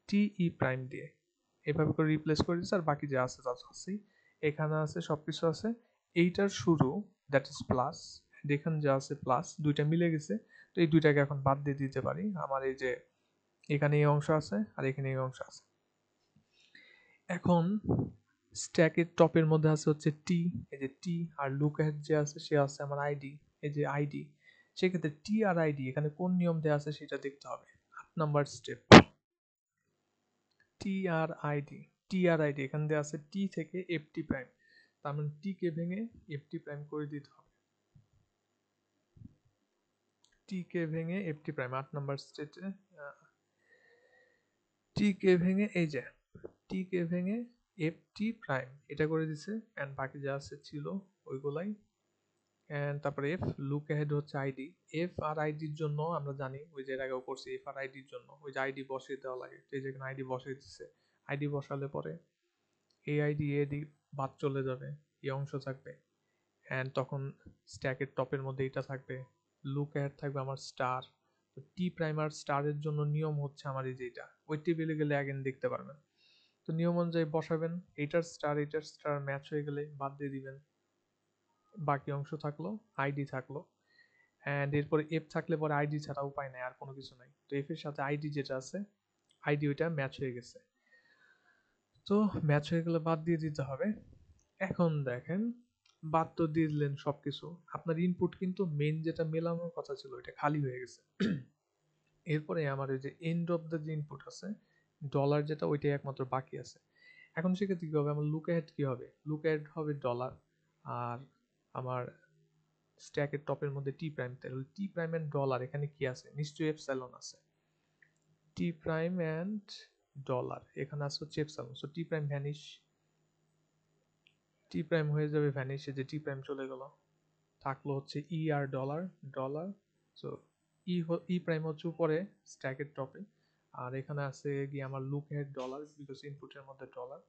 Speaker 1: টি ই প্রাইম দিয়ে, এভাবে করে রিপ্লেস করে দিচ্ছে। আর বাকি যা আছে তা আছেই, এখানে আছে সবকিছু আছে। এইটার শুরু দ্যাট ইজ প্লাস, এখানে যা আছে প্লাস, দুইটা মিলে গেছে। তো এই দুইটাকে এখন বাদ দিয়ে দিতে পারি, আমার এই যে এখানে এই অংশ আছে আর এখানে এই অংশ আছে। এখন স্ট্যাকের টপের মধ্যে আছে হচ্ছে টি, এই যে টি, আর লুক অ্যাহেড যে আছে সে আছে আমার আইডি, এই যে আইডি। সেক্ষেত্রে টি আর আইডি এখানে কোন নিয়ম দেওয়া আছে সেটা দেখতে হবে। 8 নাম্বার স্টেপ, টি আর আইডি, টি আর আইডি এখান দিয়ে আছে টি থেকে এফটি প্রাইম, তার মানে টি কে ভেঙে এফটি প্রাইম করে দিতে হবে, টি কে ভেঙে এফটি প্রাইম 8 নাম্বার স্টেটে, টি কে ভেঙে এই যে টি কে ভেঙে এফটি প্রাইম এটা করে দিছে, এন্ড বাকি যা আছে ছিল ওইগুলাই। এন্ড তারপরে এফ লুক অ্যাহেড হচ্ছে আইডি, এফ আর আইডির জন্য আমরা জানি ওই যে এর আগেও করছি, এফ আর আইডির জন্য ওই যে আইডি বসিয়ে দেওয়া লাগে, তো এই যেখানে আইডি বসিয়ে দিচ্ছে, আইডি বসালে পরে এই আইডি এডি বাদ চলে যাবে, এই অংশ থাকবে, অ্যান্ড তখন স্ট্যাকের টপের মধ্যে এটা থাকবে, লুক অ্যাহেড থাকবে আমার স্টার। তো টি প্রাইমার স্টারের জন্য নিয়ম হচ্ছে আমার এই যেটা, ওই টেবিলে গেলে অ্যাগেন দেখতে পারবেন। তো নিয়ম অনুযায়ী বসাবেন, এইটার স্টার ম্যাচ হয়ে গেলে বাদ দিয়ে দিবেন, বাকি অংশ থাকলো, আইডি থাকলো, অ্যান্ড এরপরে এফ থাকলে পরে আইডি ছাড়া উপায় নাই, আর কোনো কিছু নাই। তো এফ এর সাথে আইডি যেটা আছে আইডি ওইটা ম্যাচ হয়ে গেছে, তো ম্যাচ হয়ে গেলে বাদ দিয়ে দিতে হবে। এখন দেখেন বাদ তো দিয়ে দিলেন সবকিছু, আপনার ইনপুট কিন্তু মেইন যেটা মেলানোর কথা ছিল এটা খালি হয়ে গেছে। এরপরে আমার ওই যে এন্ড অফ দ্য যে ইনপুট আছে ডলার যেটা, ওইটাই একমাত্র বাকি আছে। এখন সেক্ষেত্রে কি হবে, আমার লুক অ্যাহেড কি হবে, লুক অ্যাহেড হবে ডলার, আর আমার স্ট্যাকের টপের মধ্যে টি প্রাইম, তাহলে টি প্রাইম এন্ড ডলার এখানে কি আছে, নিশ্চয়ই এপসাইলন আছে, টি প্রাইম এন্ড ডলার এখানে আছে হচ্ছে epsilon. So T prime vanish, T prime হয়ে যাবে ভ্যানিশ, যে টি প্রাইম চলে গেল। থাকলো হচ্ছে ই আর dollar dollar. So E prime হচ্ছে উপরে স্ট্যাকের টপে, আর এখানে আছে গিয়ে আমার লুক হেড ডলার, বিকজ ইনপুটের মধ্যে ডলার।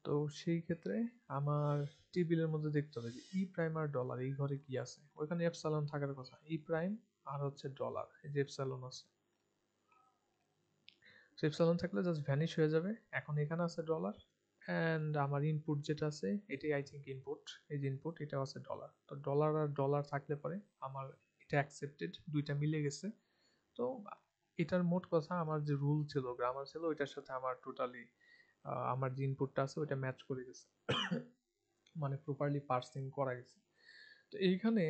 Speaker 1: তো সেই ক্ষেত্রে আমার টেবিলের মধ্যে দেখতে হবে যে ই প্রাইম আর ডলার এই ঘরে কি আছে। ওইখানে এপসাইলন থাকার কথা, ই প্রাইম আর হচ্ছে ডলার, এই যে এপসাইলন আছে। এপসাইলন থাকলে জাস্ট ভ্যানিশ হয়ে যাবে। এখন এখানে আছে ডলার, অ্যান্ড আমার ইনপুট যেটা আছে এটাই আই থিঙ্ক ইনপুট, এই যে ইনপুট এটাও আছে ডলার। তো ডলার আর ডলার থাকলে পরে আমার এটা অ্যাকসেপ্টেড, দুইটা মিলে গেছে। তো এটার মোট কথা আমার যে রুল ছিল, গ্রামার ছিল, ওইটার সাথে আমার টোটালি আমার যে ইনপুটটা আছে ওইটা ম্যাচ করে গেছে, মানে প্রপারলি পার্সিং করা গেছে। তো এইখানে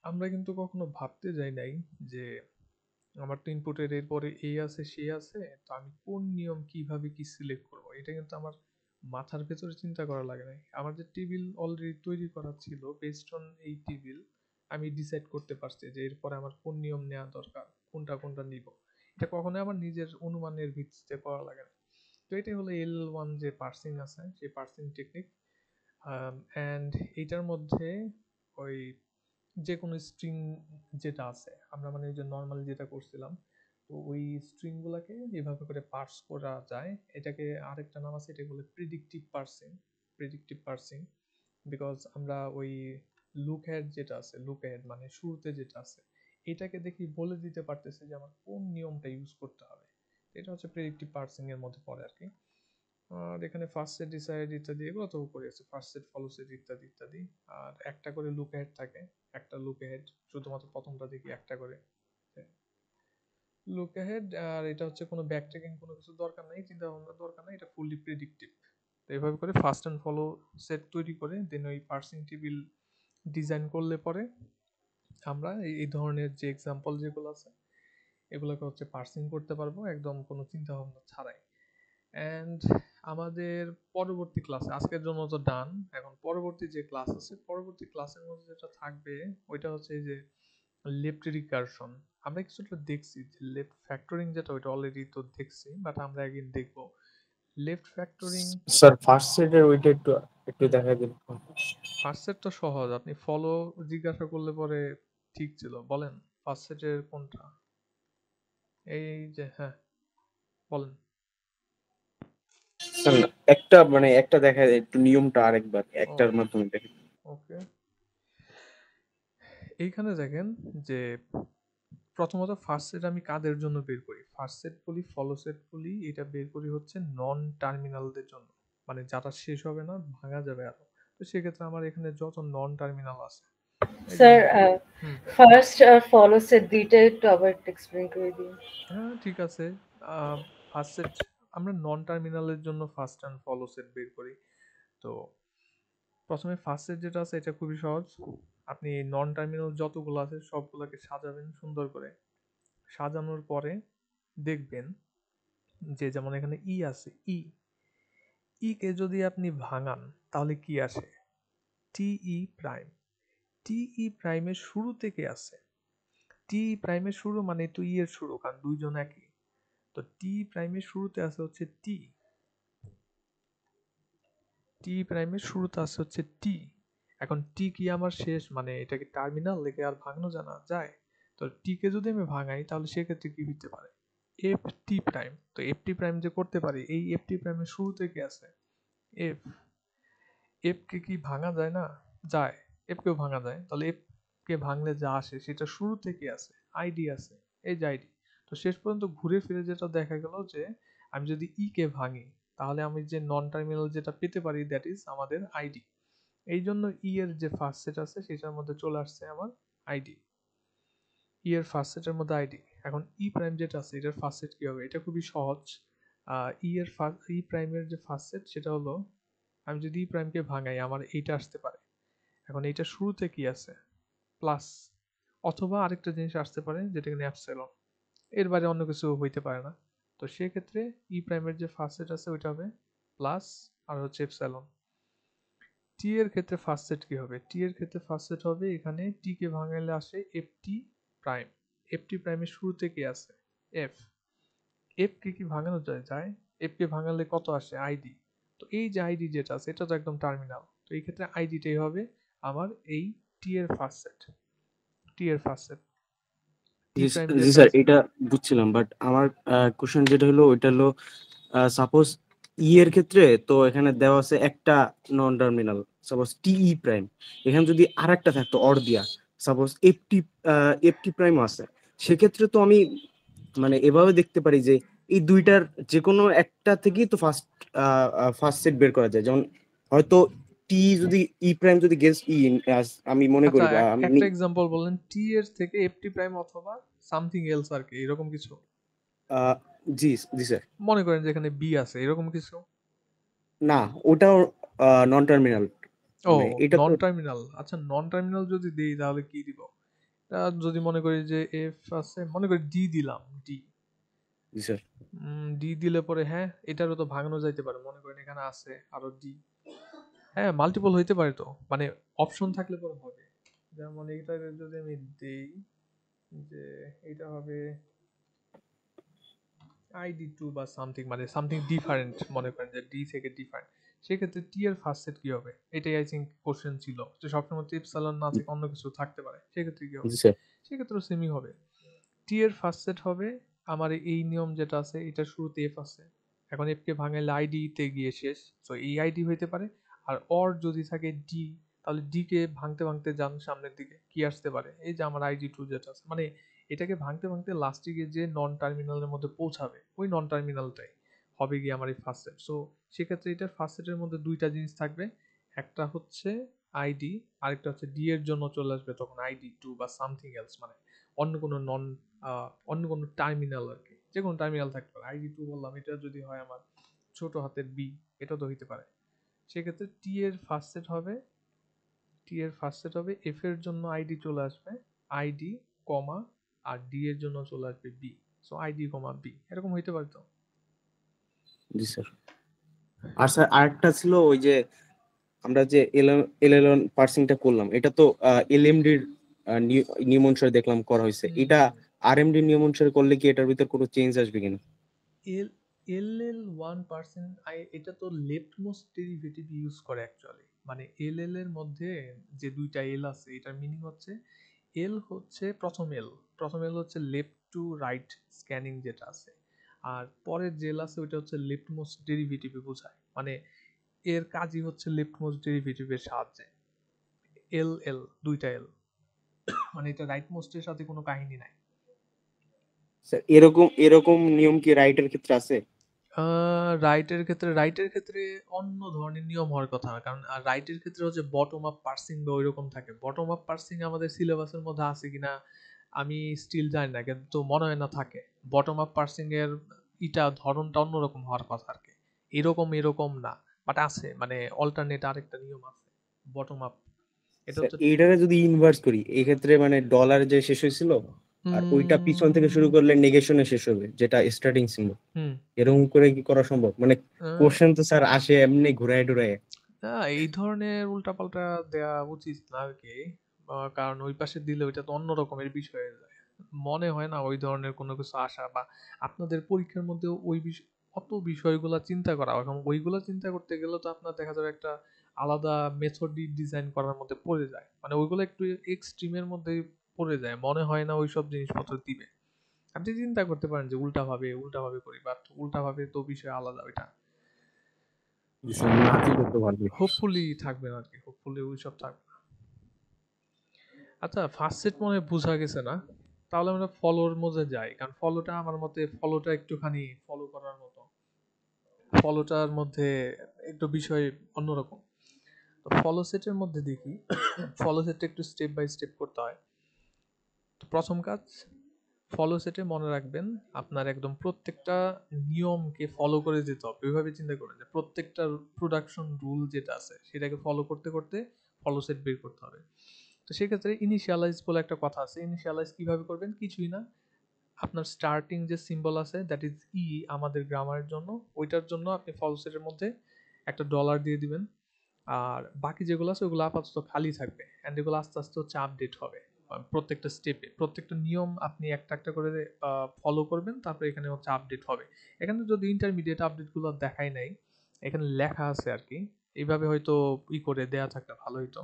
Speaker 1: আমরা কিন্তু কখনো ভাবতে যাই নাই যে আমার তো ইনপুটের এরপরে এই আছে সে আছে, তো আমি কোন নিয়ম কিভাবে কি সিলেক্ট করব, এটা কিন্তু আমার মাথার ভেতরে চিন্তা করা লাগে নাই। আমার যে টেবিল অলরেডি তৈরি করা ছিল, বেসড অন এই টেবিল আমি ডিসাইড করতে পারছি যে এরপরে আমার কোন নিয়ম নেওয়া দরকার, কোনটা কোনটা নিব। এটা কখনোই আমার নিজের অনুমানের ভিত্তিতে করা লাগে না। তো এটাই হলো L1 যে পার্সিং আছে, সেই পার্সিং টেকনিক। অ্যান্ড এইটার মধ্যে ওই যে কোনো স্ট্রিং যেটা আছে, আমরা মানে যে নর্মালি যেটা করছিলাম, তো ওই স্ট্রিং গুলাকে এভাবে করে পার্স করা যায়। এটাকে আরেকটা নাম আছে, এটা বলে প্রিডিক্টিভ পার্সিং। প্রিডিক্টিভ পার্সিং, বিকজ আমরা ওই লুক হেড যেটা আছে, লুক হেড মানে শুরুতে যেটা আছে, এটাকে দেখি বলে দিতে পারতেছে যে আমার কোন নিয়মটা ইউজ করতে হবে। এটা হচ্ছে প্রেডিক্টিভ পার্সিং এর মধ্যে পড়ে আর কি। আর এখানে ফার্স্ট সেট, ডিসাইড ইত্যাদি এগুলো তো করে আছে, ফার্স্ট সেট, ফলো সেট ইত্যাদি ইত্যাদি। আর একটা করে লুক হেড থাকে, একটা লুক হেড শুধুমাত্র প্রথমটা দেখি একটা করে লুক হেড। আর এটা হচ্ছে কোনো ব্যাক ট্র্যাকিং কোনো কিছু দরকার নেই, চিন্তা ভাবনা দরকার নেই, এটা ফুললি প্রেডিক্টিভ। তো এইভাবে করে ফার্স্ট অ্যান্ড ফলো সেট তৈরি করে দেন ওই পার্সিং টেবিল ডিজাইন করলে পরে আমরা এই ধরনের যে এক্সাম্পল যেগুলো আছে এগুলোকে হচ্ছে পার্সিং করতে পারবো একদম কোনো চিন্তা ভাবনা ছাড়াই। অ্যান্ড আমাদের পরবর্তী ক্লাসে, আজকের জন্য তো ডান, এখন পরবর্তী যে ক্লাস আছে, পরবর্তী ক্লাসের মধ্যে যেটা থাকবে ওইটা হচ্ছে এই যে লেফট রিকারশন। আমরা কিছুটা দেখছি যে লেফট ফ্যাক্টরিং যেটা, ওইটা অলরেডি তো দেখছি, বাট আমরা একদিন দেখবো লেফট ফ্যাক্টরিং।
Speaker 3: স্যার ফার্স্ট সেটের ওইটা একটু একটু দেখা দিন।
Speaker 1: ফার্স্ট সেট তো সহজ, আপনি ফলো জিজ্ঞাসা করলে পরে ঠিক ছিল। বলেন ফার্স্ট সেটের কোনটা, এই যে হ্যাঁ বলেন।
Speaker 4: স্যার একটা মানে একটা দেখা যায় একটু নিয়মটা আরেকবার
Speaker 1: ও
Speaker 4: একটার মাধ্যমে দেখেন।
Speaker 1: ওকে, এইখানে দেখেন যে প্রথমত ফার্স্ট সেট আমি কাদের জন্য বের করি, ফার্স্ট সেট বলি ফলো সেট বলি, এটা বের করি হচ্ছে নন টার্মিনালদের জন্য, মানে যারা শেষ হবে না, ভাঙা যাবে আরো। তো সেক্ষেত্রে আমার এখানে যত নন টার্মিনাল আছে, এই
Speaker 5: স্যার
Speaker 1: যেমন হুম
Speaker 5: ফার্স্ট আর ফলো সেট দুইটা একটু আবার একটু এক্সপ্লেন করে দিন।
Speaker 1: হ্যাঁ ঠিক আছে। ফার্স্ট সেট আমরা নন টার্মিনালের জন্য ফার্স্ট অ্যান্ড ফলো সেট বের করি। তো প্রথমে ফার্স্ট সেট যেটা আছে এটা খুবই সহজ, আপনি নন টার্মিনাল যতগুলো আছে সবগুলোকে সাজাবেন সুন্দর করে। সাজানোর পরে দেখবেন যে যেমন এখানে ই আছে, ই কে যদি আপনি ভাঙান তাহলে কি আসে, টিই প্রাইম। টিই প্রাইমের শুরু থেকে আছে, টি প্রাইমের শুরু মানে তো ই এর শুরু, কারণ দুইজন একই। তো টি প্রাইমের শুরুতে আছে হচ্ছে টি, টি প্রাইমের শুরুতে আছে হচ্ছে টি। এখন টি কি আমার শেষ, মানে এটা কি টার্মিনাল, লেগে আর ভাঙানো জানা যায়? তো টি কে যদি আমি ভাঙাই তাহলে সেক্ষেত্রে কি হতে পারে, এফ টি প্রাইম। তো এফ টি প্রাইম যে করতে পারি, এই এফ টি প্রাইমের শুরু থেকে আছে এফ। এফ কে কি ভাঙা যায় না? যায়, এফ কেও ভাঙা যায়। তাহলে এফ কে ভাঙলে যা আসে সেটা শুরু থেকে আছে, আইডি আছে, এই যে আইডি। তো শেষ পর্যন্ত ঘুরে ফিরে যেটা দেখা গেল যে আমি যদি ই কে ভাঙি তাহলে আমি যে নন টার্মিনাল যেটা পেতে পারি দ্যাট ইজ আমাদের আইডি। এই জন্য ই এর যে ফার্স্ট সেট আছে সেটার মধ্যে চলে আসছে আমার আইডি, ই এর ফার্স্ট সেটের মধ্যে আইডি। এখন ই প্রাইম যেটা আছে এটার ফার্স্ট সেট কি হবে, এটা খুবই সহজ। ই প্রাইমের যে ফার্স্ট সেট সেটা হলো, আমি যদি ই প্রাইমকে ভাঙাই আমার এইটা আসতে পারে। এখন এইটা শুরুতে কি আছে, প্লাস, অথবা আরেকটা জিনিস আসতে পারে যেটা কিনা অ্যাপসাইলন, এর বাইরে অন্য কিছু হইতে পারে না। তো সেক্ষেত্রে ই প্রাইমের যে ফার্স্ট সেট আছে ওইটা হবে প্লাস আর হচ্ছে এপসাইলন। টি এর ক্ষেত্রে ফার্স্ট সেট কি হবে, টি এর ক্ষেত্রে ফার্স্ট সেট হবে এখানে টি কে ভাঙাইলে আসে F T prime. F T প্রাইমের শুরুতে কি আছে, এফ। এফ কে কি ভাঙানো যায়, এফ কে ভাঙালে কত আসে, আইডি। তো এই যে আইডি যেটা আছে এটা তো একদম টার্মিনাল, তো এই ক্ষেত্রে আইডিটাই হবে আমার এই টি এর ফার্স্ট সেট, টি এর ফার্স্ট সেট, টি
Speaker 6: জি
Speaker 1: প্রাইম
Speaker 6: জি
Speaker 1: যেটা
Speaker 6: স্যার,
Speaker 1: আছে।
Speaker 6: এটা বুঝছিলাম, বাট আমার কোশ্চেন যেটা হলো ওইটা হলো সাপোজ এর ক্ষেত্রে তো এখানে দেওয়া আছে একটা নন টার্মিনাল, সাপোজ টিই প্রাইম, এখানে যদি আর একটা থাকতো অর দিয়া, সাপোজ এফটি প্রাইম আছে, সেক্ষেত্রে তো আমি মানে এভাবে দেখতে পারি যে এই দুইটার যে কোনো একটা থেকেই তো ফার্স্ট সেট বের করা যায়, যেমন হয়তো টি যদি ই প্রাইম যদি গেস ই, আমি মনে
Speaker 1: আচ্ছা
Speaker 6: করি বা আমি
Speaker 1: একটা এক্সাম্পল বলেন, টি এর থেকে এফটি প্রাইম অথবা সামথিং এলস আর কি, এরকম কিছু
Speaker 6: আহ, জি জি স্যার।
Speaker 1: মনে করেন যেখানে বি আছে এরকম কিছু।
Speaker 6: না, ওটাও নন টার্মিনাল,
Speaker 1: ও
Speaker 6: মানে এটা তো।
Speaker 1: নন টার্মিনাল, আচ্ছা নন টার্মিনাল যদি দেই তাহলে কি দিব? যদি মনে করি যে এফ আছে, মনে করি ডি দিলাম, ডি
Speaker 6: জি স্যার।
Speaker 1: ডি দিলে পরে হ্যাঁ এটারও তো ভাঙানো যাইতে পারে, মনে করেন এখানে আছে আরো ডি, হ্যাঁ মাল্টিপল হইতে পারে তো, মানে অপশন থাকলে পরে হবে। যেমন এইটা যদি আমি দেই যে এটা হবে আইডি টু বা সামথিং, মানে সামথিং ডিফারেন্ট, মনে করেন যে ডি থেকে ডিফারেন্ট, সেক্ষেত্রে টি এর ফার্স্ট সেট কি হবে? এটাই আই থিঙ্ক কোশ্চেন ছিল, যে সবসময় তো ইপসালন না থেকে অন্য কিছু থাকতে পারে, সেক্ষেত্রে কি হবে?
Speaker 6: জি স্যার।
Speaker 1: সেক্ষেত্রেও সেমই হবে, টি এর ফার্স্ট সেট হবে আমার এই নিয়ম যেটা আছে, এটা শুরুতে এফ আছে, এখন এফ কে ভাঙাইলে আইডি তে গিয়ে শেষ, তো এই আইডি হইতে পারে। আর অর যদি থাকে ডি, তাহলে ডি কে ভাঙতে ভাঙতে যান সামনের দিকে, কি আসতে পারে? এই যে আমার আইডি টু যেটা আছে, মানে এটাকে ভাঙতে ভাঙতে লাস্টে গিয়ে যে নন টার্মিনালের মধ্যে পৌঁছাবে, ওই নন টার্মিনালটাই হবে গিয়ে আমার এই ফার্স্ট সেট। সো সেক্ষেত্রে এটার ফার্স্ট সেটের মধ্যে দুইটা জিনিস থাকবে, একটা হচ্ছে আইডি, আরেকটা হচ্ছে ডি এর জন্য চলে আসবে তখন আইডি টু বা সামথিং এলস, মানে অন্য কোনো অন্য কোনো টার্মিনাল আর কি, যে কোনো টার্মিনাল থাকতে পারে। আইডি টু বললাম, এটা যদি হয় আমার ছোট হাতের বি, এটা তো হইতে পারে। সেক্ষেত্রে টি এর ফার্স্ট সেট হবে, টি এর ফার্স্ট সেট হবে এফ এর জন্য আইডি চলে আসবে আইডি কমা, আর ডি এর জন্য চলে আসবে B, so ID comma B, এরকম হইতে পারে তো।
Speaker 6: জি স্যার। আর স্যার আরেকটা ছিল ওই যে আমরা যে এলএলএন পার্সিংটা করলাম, এটা তো এলএমডির নিয়ম অনুসারে দেখলাম করা হয়েছে, এটা আরএমডি নিয়ম অনুসারে করলে কি এটার ভিতর কোনো চেঞ্জ আসবে কিনা?
Speaker 1: এল এল এল 1% এটা তো লেফট মোস্ট ডেরিভেটিভ ইউজ করে অ্যাকচুয়ালি, মানে এল এল এর মধ্যে যে দুইটা এল আছে, এটার মিনিং হচ্ছে এল হচ্ছে প্রথম এল হচ্ছে লেফট টু রাইট স্ক্যানিং যেটা আছে, আর পরের যে এল আছে ওইটা হচ্ছে লেফট মোস্ট ডেরিভেটিভ বোঝায়, মানে এর কাজই হচ্ছে লেফট মোস্ট ডেরিভেটিভের সাহায্যে। এল এল দুইটা এল, মানে এটা রাইট মোস্টের সাথে কোনো কাহিনী নাই।
Speaker 6: স্যার এরকম এরকম নিয়ম কি রাইটের ক্ষেত্রে আছে?
Speaker 1: রাইটের ক্ষেত্রে অন্য ধরনের নিয়ম হওয়ার কথা না, কারণ রাইটের ক্ষেত্রে হচ্ছে বটম আপ পার্সিং বা ওইরকম থাকে। বটম আপ পার্সিং আমাদের সিলেবাসের মধ্যে আছে কিনা আমি স্টিল জানি না, কিন্তু মনে হয় না থাকে। বটম আপ পার্সিং এর ধরনটা অন্যরকম হওয়ার কথা আর কি, এরকম না, বাট আছে, মানে অল্টারনেট আরেকটা নিয়ম আছে বটম আপ, এটা
Speaker 6: স্যার
Speaker 1: হচ্ছে
Speaker 6: এইটারে যদি ইনভার্স করি, এই ক্ষেত্রে মানে ডলার যে শেষ হয়েছিল আর ওইটা পিছন থেকে শুরু
Speaker 1: উম,
Speaker 6: করলে নেগেশনে শেষ হবে, যেটা স্টার্টিং ছিল,
Speaker 1: হুম
Speaker 6: এরকম করে কি করা সম্ভব? মানে
Speaker 1: আহ,
Speaker 6: কোশ্চেন তো স্যার আসে এমনি ঘুরায় টুরায়।
Speaker 1: না, এই ধরনের উল্টাপাল্টা দেয়া উচিত না আর কি, কারণ ওই পাশে দিলে ওইটা তো অন্য রকমের বিষয় হয়ে যায়। মনে হয় না ওই ধরনের কোনো কিছু আসা, বা আপনাদের পরীক্ষার মধ্যে ওই অত বিষয়গুলা চিন্তা করা, এখন ওইগুলা চিন্তা করতে গেলে তো আপনার দেখা যাবে একটা আলাদা মেথড ডিজাইন করার মধ্যে পড়ে যায়, মানে ওইগুলো একটু এক্সট্রিমের মধ্যে পড়ে যায়, মনে হয় না ওইসব জিনিসপত্র দিবে। আপনি চিন্তা করতে পারেন যে উল্টা ভাবে করি, বাট উল্টা ভাবে তো বিষয় আলাদা ওইটা।
Speaker 6: স্যার না চিন্তা তো ভালো।
Speaker 1: হোপফুলি থাকবে না আর কি, হোপফুলি ওইসব থাকবে না। আচ্ছা ফার্স্ট সেট মনে হয় বোঝা গেছে না, তাহলে আমরা ফলোর মধ্যে যাই, কারণ ফলোটা আমার মতে ফলোটা একটুখানি ফলো করার মতো, ফলোটার মধ্যে একটু বিষয় অন্যরকম। তো ফলো সেটের মধ্যে দেখি, ফলো সেটটা একটু স্টেপ বাই স্টেপ করতে হয়। তো প্রথম কাজ, ফলো সেটে মনে রাখবেন আপনার একদম প্রত্যেকটা নিয়মকে ফলো করে যেতে হবে, ওইভাবে চিন্তা করেন যে প্রত্যেকটা প্রোডাকশন রুল যেটা আছে সেটাকে ফলো করতে করতে ফলো সেট বের করতে হবে। তো সেক্ষেত্রে ইনিশিয়ালাইজ বলে একটা কথা আছে, ইনিশিয়ালাইজ কিভাবে করবেন? কিছুই না, আপনার স্টার্টিং যে সিম্বল আছে দ্যাট ইজ ই আমাদের গ্রামারের জন্য, ওইটার জন্য আপনি ফলো সেটের মধ্যে একটা ডলার দিয়ে দিবেন, আর বাকি যেগুলো আছে ওগুলো আপাতত খালি থাকবে, অ্যান্ড এগুলো আস্তে আস্তে হচ্ছে আপডেট হবে প্রত্যেকটা স্টেপে, প্রত্যেকটা নিয়ম আপনি একটা একটা করে ফলো করবেন, তারপরে এখানে হচ্ছে আপডেট হবে। এখানে যদি ইন্টারমিডিয়েট আপডেটগুলো দেখাই নাই, এখানে লেখা আছে আর কি, এইভাবে হয়তো করে দেয়া থাকলে ভালো হতো।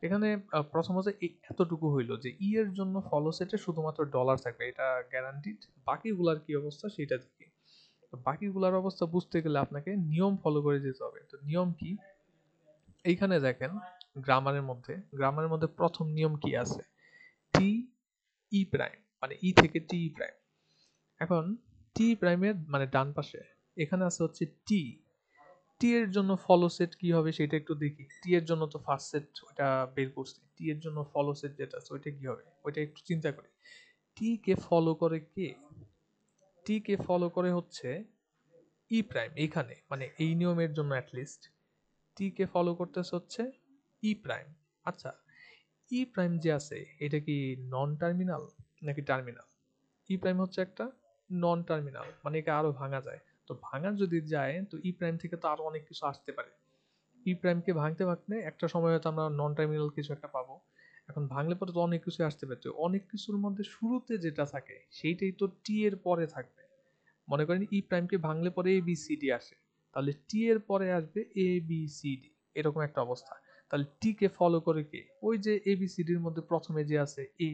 Speaker 1: এখানে প্রথমত এতটুকু হইলো যে ই এর জন্য ফলো সেটে শুধুমাত্র ডলার থাকবে, এটা গ্যারান্টিড। বাকিগুলার কি অবস্থা সেটা দেখি। তো বাকিগুলার অবস্থা বুঝতে গেলে আপনাকে নিয়ম ফলো করে যেতে হবে। তো নিয়ম কি? এইখানে দেখেন গ্রামারের মধ্যে প্রথম নিয়ম কি আছে? টি ই প্রাইম, মানে ই থেকে টি ই প্রাইম। এখন টি প্রাইমের মানে ডান পাশে এখানে আছে হচ্ছে টি। টি এর জন্য ফলো সেট কি হবে সেটা একটু দেখি। টি এর জন্য তো ফার্স্ট সেট ওটা বের করছি, টি এর জন্য ফলো সেট যেটা আছে ওইটা কি হবে ওইটা একটু চিন্তা করি। টি কে ফলো করে কে? টি কে ফলো করে হচ্ছে ই প্রাইম। এখানে মানে এই নিয়মের জন্য অ্যাটলিস্ট টি কে ফলো করতেছে হচ্ছে ই প্রাইম। আচ্ছা, ই প্রাইম যে আছে এটা কি নন টার্মিনাল নাকি টার্মিনাল? ই প্রাইম হচ্ছে একটা নন টার্মিনাল, মানে একে আরো ভাঙা যায়। তো ভাঙা যদি যায় তো ই প্রাইম থেকে তো আরো অনেক কিছু আসতে পারে। ই প্রাইমকে ভাঙতে ভাঙতে একটা সময় হয়তো আমরা নন টার্মিনাল কিছু একটা পাবো। এখন ভাঙলে পরে তো অনেক কিছু আসতে পারে। তো অনেক কিছুর মধ্যে শুরুতে যেটা থাকে সেইটাই তো টি এর পরে থাকবে। মনে করেন ই প্রাইমকে ভাঙলে পরে এ বি সি ডি আসে, তাহলে টি এর পরে আসবে এ বি সি ডি, এরকম একটা অবস্থা। তাহলে টি কে ফলো করে কে? ওই যে এ বি সি ডির মধ্যে প্রথমে যে আছে এ,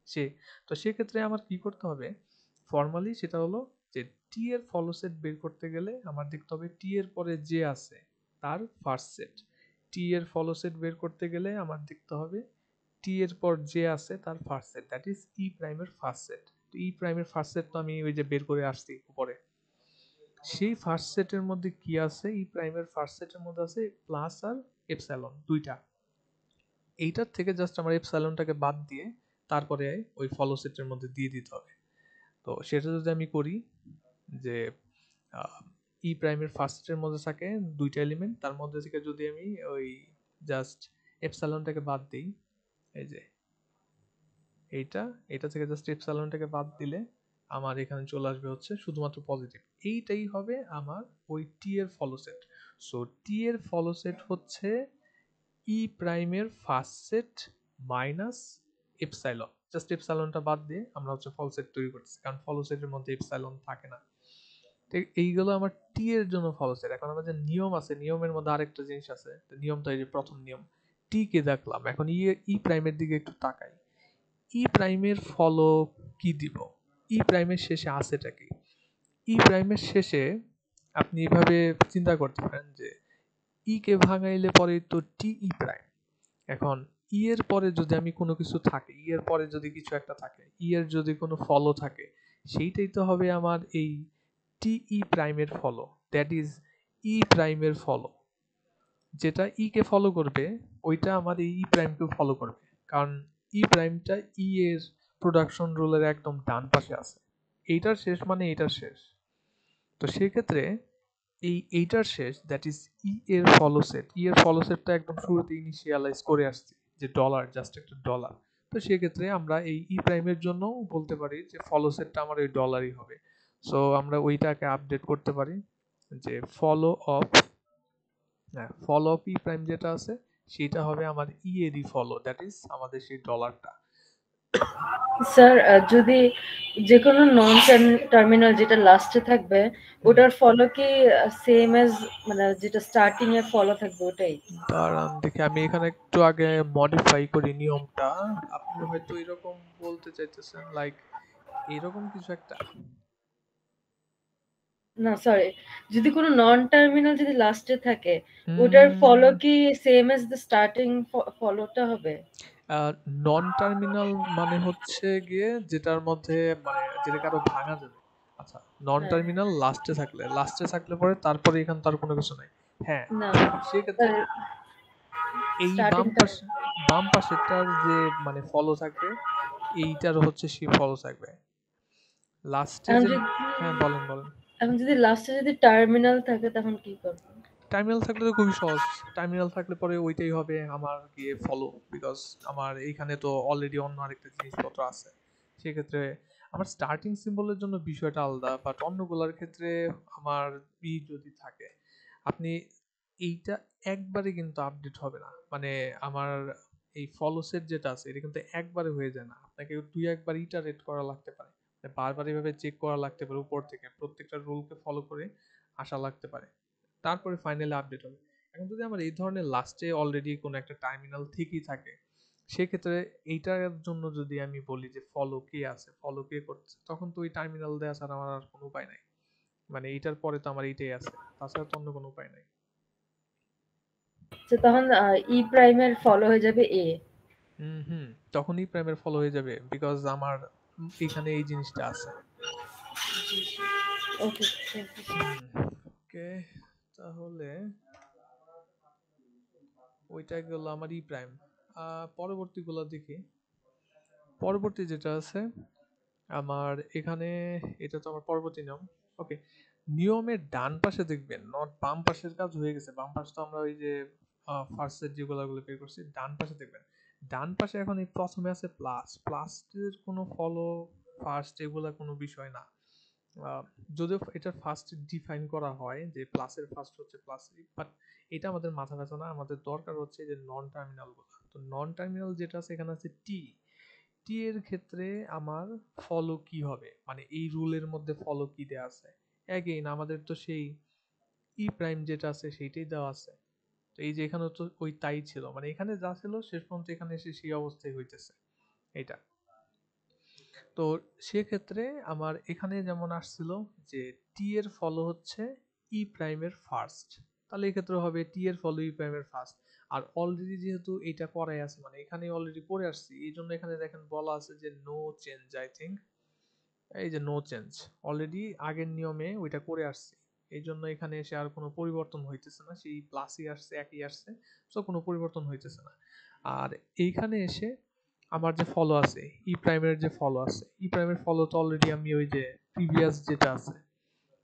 Speaker 1: সে। তো সেক্ষেত্রে আমার কি করতে হবে ফর্মালি? সেটা হলো যে টি এর ফলো সেট বের করতে গেলে আমার দেখতে হবে টি এর পরে যে আছে তার ফার্স্ট সেট। টি এর ফলো সেট বের করতে গেলে আমার দেখতে হবে টি এর পর যে আছে তার ফার্স্ট সেট, দ্যাট ইজ ই প্রাইমের ফার্স্ট সেট। তো ই প্রাইমের ফার্স্ট সেট তো আমি ওই যে বের করে আসছি উপরে। সেই ফার্স্ট সেটের মধ্যে কি আছে? ই প্রাইমের ফার্স্ট সেটের মধ্যে আছে প্লাস আর এপসাইলন দুইটা। এইটার থেকে জাস্ট আমার এপসাইলনটাকে বাদ দিয়ে তারপরে ওই ফলো সেটের মধ্যে দিয়ে দিতে হবে। তো সেটা যদি আমি করি যে ই প্রাইমের ফার্স্ট সেটের মধ্যে থাকে দুইটা এলিমেন্ট, তার মধ্যে থেকে যদি আমি ওই জাস্ট এপসাইলনটাকে বাদ দিই, এই যে এইটা, এটা থেকে জাস্ট এপসাইলনটাকে বাদ দিলে আমার এখানে চলে আসবে হচ্ছে শুধুমাত্র পজিটিভ। এইটাই হবে আমার ওই টি এর ফলো সেট। সো টি এর ফলো সেট হচ্ছে ই প্রাইমের first set minus epsilon. Just এপসাইলনটা বাদ দিয়ে আমরা হচ্ছে ফলো সেট তৈরি করতেছি, কারণ ফলো সেটের মধ্যে এপসাইলন থাকে না। ঠিক এইগুলো আমার টি এর জন্য ফলো সেট। এখন আমার যে নিয়ম আছে, নিয়মের মধ্যে আরেকটা জিনিস আছে। তো নিয়মটা এই যে প্রথম নিয়ম, টি কে দেখলাম, এখন ই প্রাইমের দিকে একটু তাকাই। ই প্রাইমের ফলো কি দিব? ই প্রাইমের শেষে আছেটা কি? ই প্রাইমের শেষে আপনি এভাবে চিন্তা করতে পারেন যে ই কে ভাঙাইলে পরে তো টি ই প্রাইম। এখন ই এর পরে যদি আমি কোনো কিছু থাকে, ই এর পরে যদি কিছু একটা থাকে, ই এর যদি কোনো ফলো থাকে, সেইটাই তো হবে আমার এই টি ই প্রাইমের ফলো, দ্যাট ইজ ই প্রাইমের ফলো। যেটা ই কে ফলো করবে ওইটা আমার এই ই প্রাইমকেও ফলো করবে, কারণ ই প্রাইমটা ই এর প্রোডাকশন রুলের একদম ডান পাশে আছে। এইটার শেষ মানে এইটার শেষ। তো সেক্ষেত্রে এইটার শেষ, দ্যাট ইজ ই এর ফলো সেট। ই এর ফলো সেটটা একদম শুরুতে ইনিশিয়ালাইজ করে আসছি যে ডলার, জাস্ট একটা ডলার। তো সেক্ষেত্রে আমরা এই ই প্রাইমের জন্য বলতে পারি যে ফলো সেটটা আমার ওই ডলারই হবে। সো আমরা ওইটাকে আপডেট করতে পারি যে ফলো অফ, হ্যাঁ, ফলো অফ ই প্রাইম যেটা আছে সেটা হবে আমার ই এরই ফলো, দ্যাট ইজ আমাদের সেই ডলারটা।
Speaker 5: স্যার যদি যে কোনো নন টার্মিনাল যেটা লাস্টে থাকবে ওটার ফলো কি সেম অ্যাজ মানে যেটা স্টার্টিং এর ফলো থাকবে ওটাই?
Speaker 1: দাঁড়ান দেখি, আমি এখানে একটু আগে মডিফাই করি নিয়মটা। আপনি হয়তো এরকম বলতে চাইতেছেন লাইক এরকম কিছু একটা।
Speaker 5: না সরি, যদি কোনো নন টার্মিনাল যদি লাস্টে থাকে ওটার ফলো কি সেম অ্যাজ দ্য স্টার্টিং ফলোটা হবে?
Speaker 1: নন টার্মিনাল মানে হচ্ছে গিয়ে যেটার মধ্যে মানে যেটাকে আরো ভাঙা যাবে। আচ্ছা, নন
Speaker 5: হ্যাঁ।
Speaker 1: টার্মিনাল লাস্টে থাকলে পরে তারপরে এখানে তার কোনো কিছু নাই। হ্যাঁ,
Speaker 5: না
Speaker 1: সেক্ষেত্রে এই
Speaker 5: স্টার্টিংটা
Speaker 1: বাম পাশেরটার যে মানে ফলো থাকবে এইটার হচ্ছে সেই ফলো থাকবে লাস্টে
Speaker 5: এখন
Speaker 1: যে।
Speaker 5: যদি
Speaker 1: হ্যাঁ, বলেন বলেন।
Speaker 5: এখন যদি লাস্টে যদি টার্মিনাল থাকে তখন কি করবো?
Speaker 1: টার্মিনাল থাকলে তো খুবই সহজ। টার্মিনাল থাকলে পরে ওইটাই হবে আমার গিয়ে ফলো, বিকজ আমার এইখানে তো অলরেডি অন্য আরেকটা জিনিসপত্র আছে। সেক্ষেত্রে আমার স্টার্টিং সিম্বলের জন্য বিষয়টা আলাদা, বাট অন্যগুলোর ক্ষেত্রে আমার যদি থাকে, আপনি এইটা একবারে কিন্তু আপডেট হবে না। মানে আমার এই ফলো সেট যেটা আছে এটা কিন্তু একবারে হয়ে যায় না, আপনাকে দুই একবার ইটারেট করা লাগতে পারে, মানে বারবার এভাবে চেক করা লাগতে পারে, উপর থেকে প্রত্যেকটা রুলকে ফলো করে আসা লাগতে পারে, তারপরে ফাইনালি আপডেট হবে। এখন যদি আমার এই ধরনের লাস্টে অলরেডি কোনো একটা টার্মিনাল থেকেই থাকে, সেক্ষেত্রে এইটার জন্য যদি আমি বলি যে ফলো কে আছে, ফলো কে করছে, তখন তো ওই টার্মিনাল দেওয়া ছাড়া আমার আর কোনো উপায় নাই। মানে এইটার পরে তো আমার এইটাই আছে, তাছাড়া তো অন্য কোনো উপায় নাই।
Speaker 5: তো তখন ই প্রাইমের ফলো হয়ে যাবে এ।
Speaker 1: হুম, তখনই প্রাইমের ফলো হয়ে যাবে, বিকজ আমার এখানে এই জিনিসটা আছে।
Speaker 5: ওকে,
Speaker 1: ওকে, তাহলে ওইটা গেল আমার ই প্রাইম। পরবর্তীগুলো দেখি। পরবর্তী যেটা আছে আমার এখানে, এটা তো আমার পরবর্তী নিয়ম। ওকে, নিয়মের ডান পাশে দেখবেন, নট বাম পাশের কাজ হয়ে গেছে। বাম পাশে তো আমরা ওই যে ফার্স্ট সেট যেগুলো বের করছি, ডান পাশে দেখবেন। ডান পাশে এখন এই প্রথমে আছে প্লাস। প্লাসের কোনো ফলো ফার্স্ট এগুলা কোনো বিষয় না। আহ, যদিও এটা ফার্স্ট ডিফাইন করা হয় যে প্লাসের ফার্স্ট হচ্ছে প্লাস, বাট এটা আমাদের মাথা ব্যথা না। আমাদের দরকার হচ্ছে যে নন টার্মিনাল গুলো। তো নন টার্মিনাল যেটা আছে এখানে আছে টি। টি এর ক্ষেত্রে আমার ফলো কি হবে, মানে এই রুলের মধ্যে ফলো কি দেওয়া আছে। অ্যাগেইন আমাদের তো সেই ই প্রাইম যেটা আছে সেইটাই দেওয়া আছে। তো এই যে এখানে তো ওই তাই ছিল, মানে এখানে যা ছিল শেষ পর্যন্ত এখানে এসে সেই অবস্থায় হইতেছে এটা। তো সেক্ষেত্রে আমার এখানে যেমন আসছিল যে টি এর ফলো হচ্ছে ই প্রাইমের ফার্স্ট, তাহলে এক্ষেত্রে হবে টি এর ফলো ই প্রাইমের ফার্স্ট। আর অলরেডি যেহেতু এটা করাই আছে, মানে এখানে অলরেডি করে আসছি, এই জন্য এখানে দেখেন বলা আছে যে নো চেঞ্জ। আই থিঙ্ক এই যে নো চেঞ্জ, অলরেডি আগের নিয়মে ওইটা করে আসছি, এই জন্য এখানে এসে আর কোনো পরিবর্তন হইতেছে না, সেই প্লাসই আসছে, একই আসছে, সো কোনো পরিবর্তন হইতেছে না। আর এইখানে এসে আমার যে ফলো আছে, ই প্রাইমের যে ফলো আছে, ই প্রাইমের ফলো তো অলরেডি আমি ওই যে প্রিভিয়াস যেটা আছে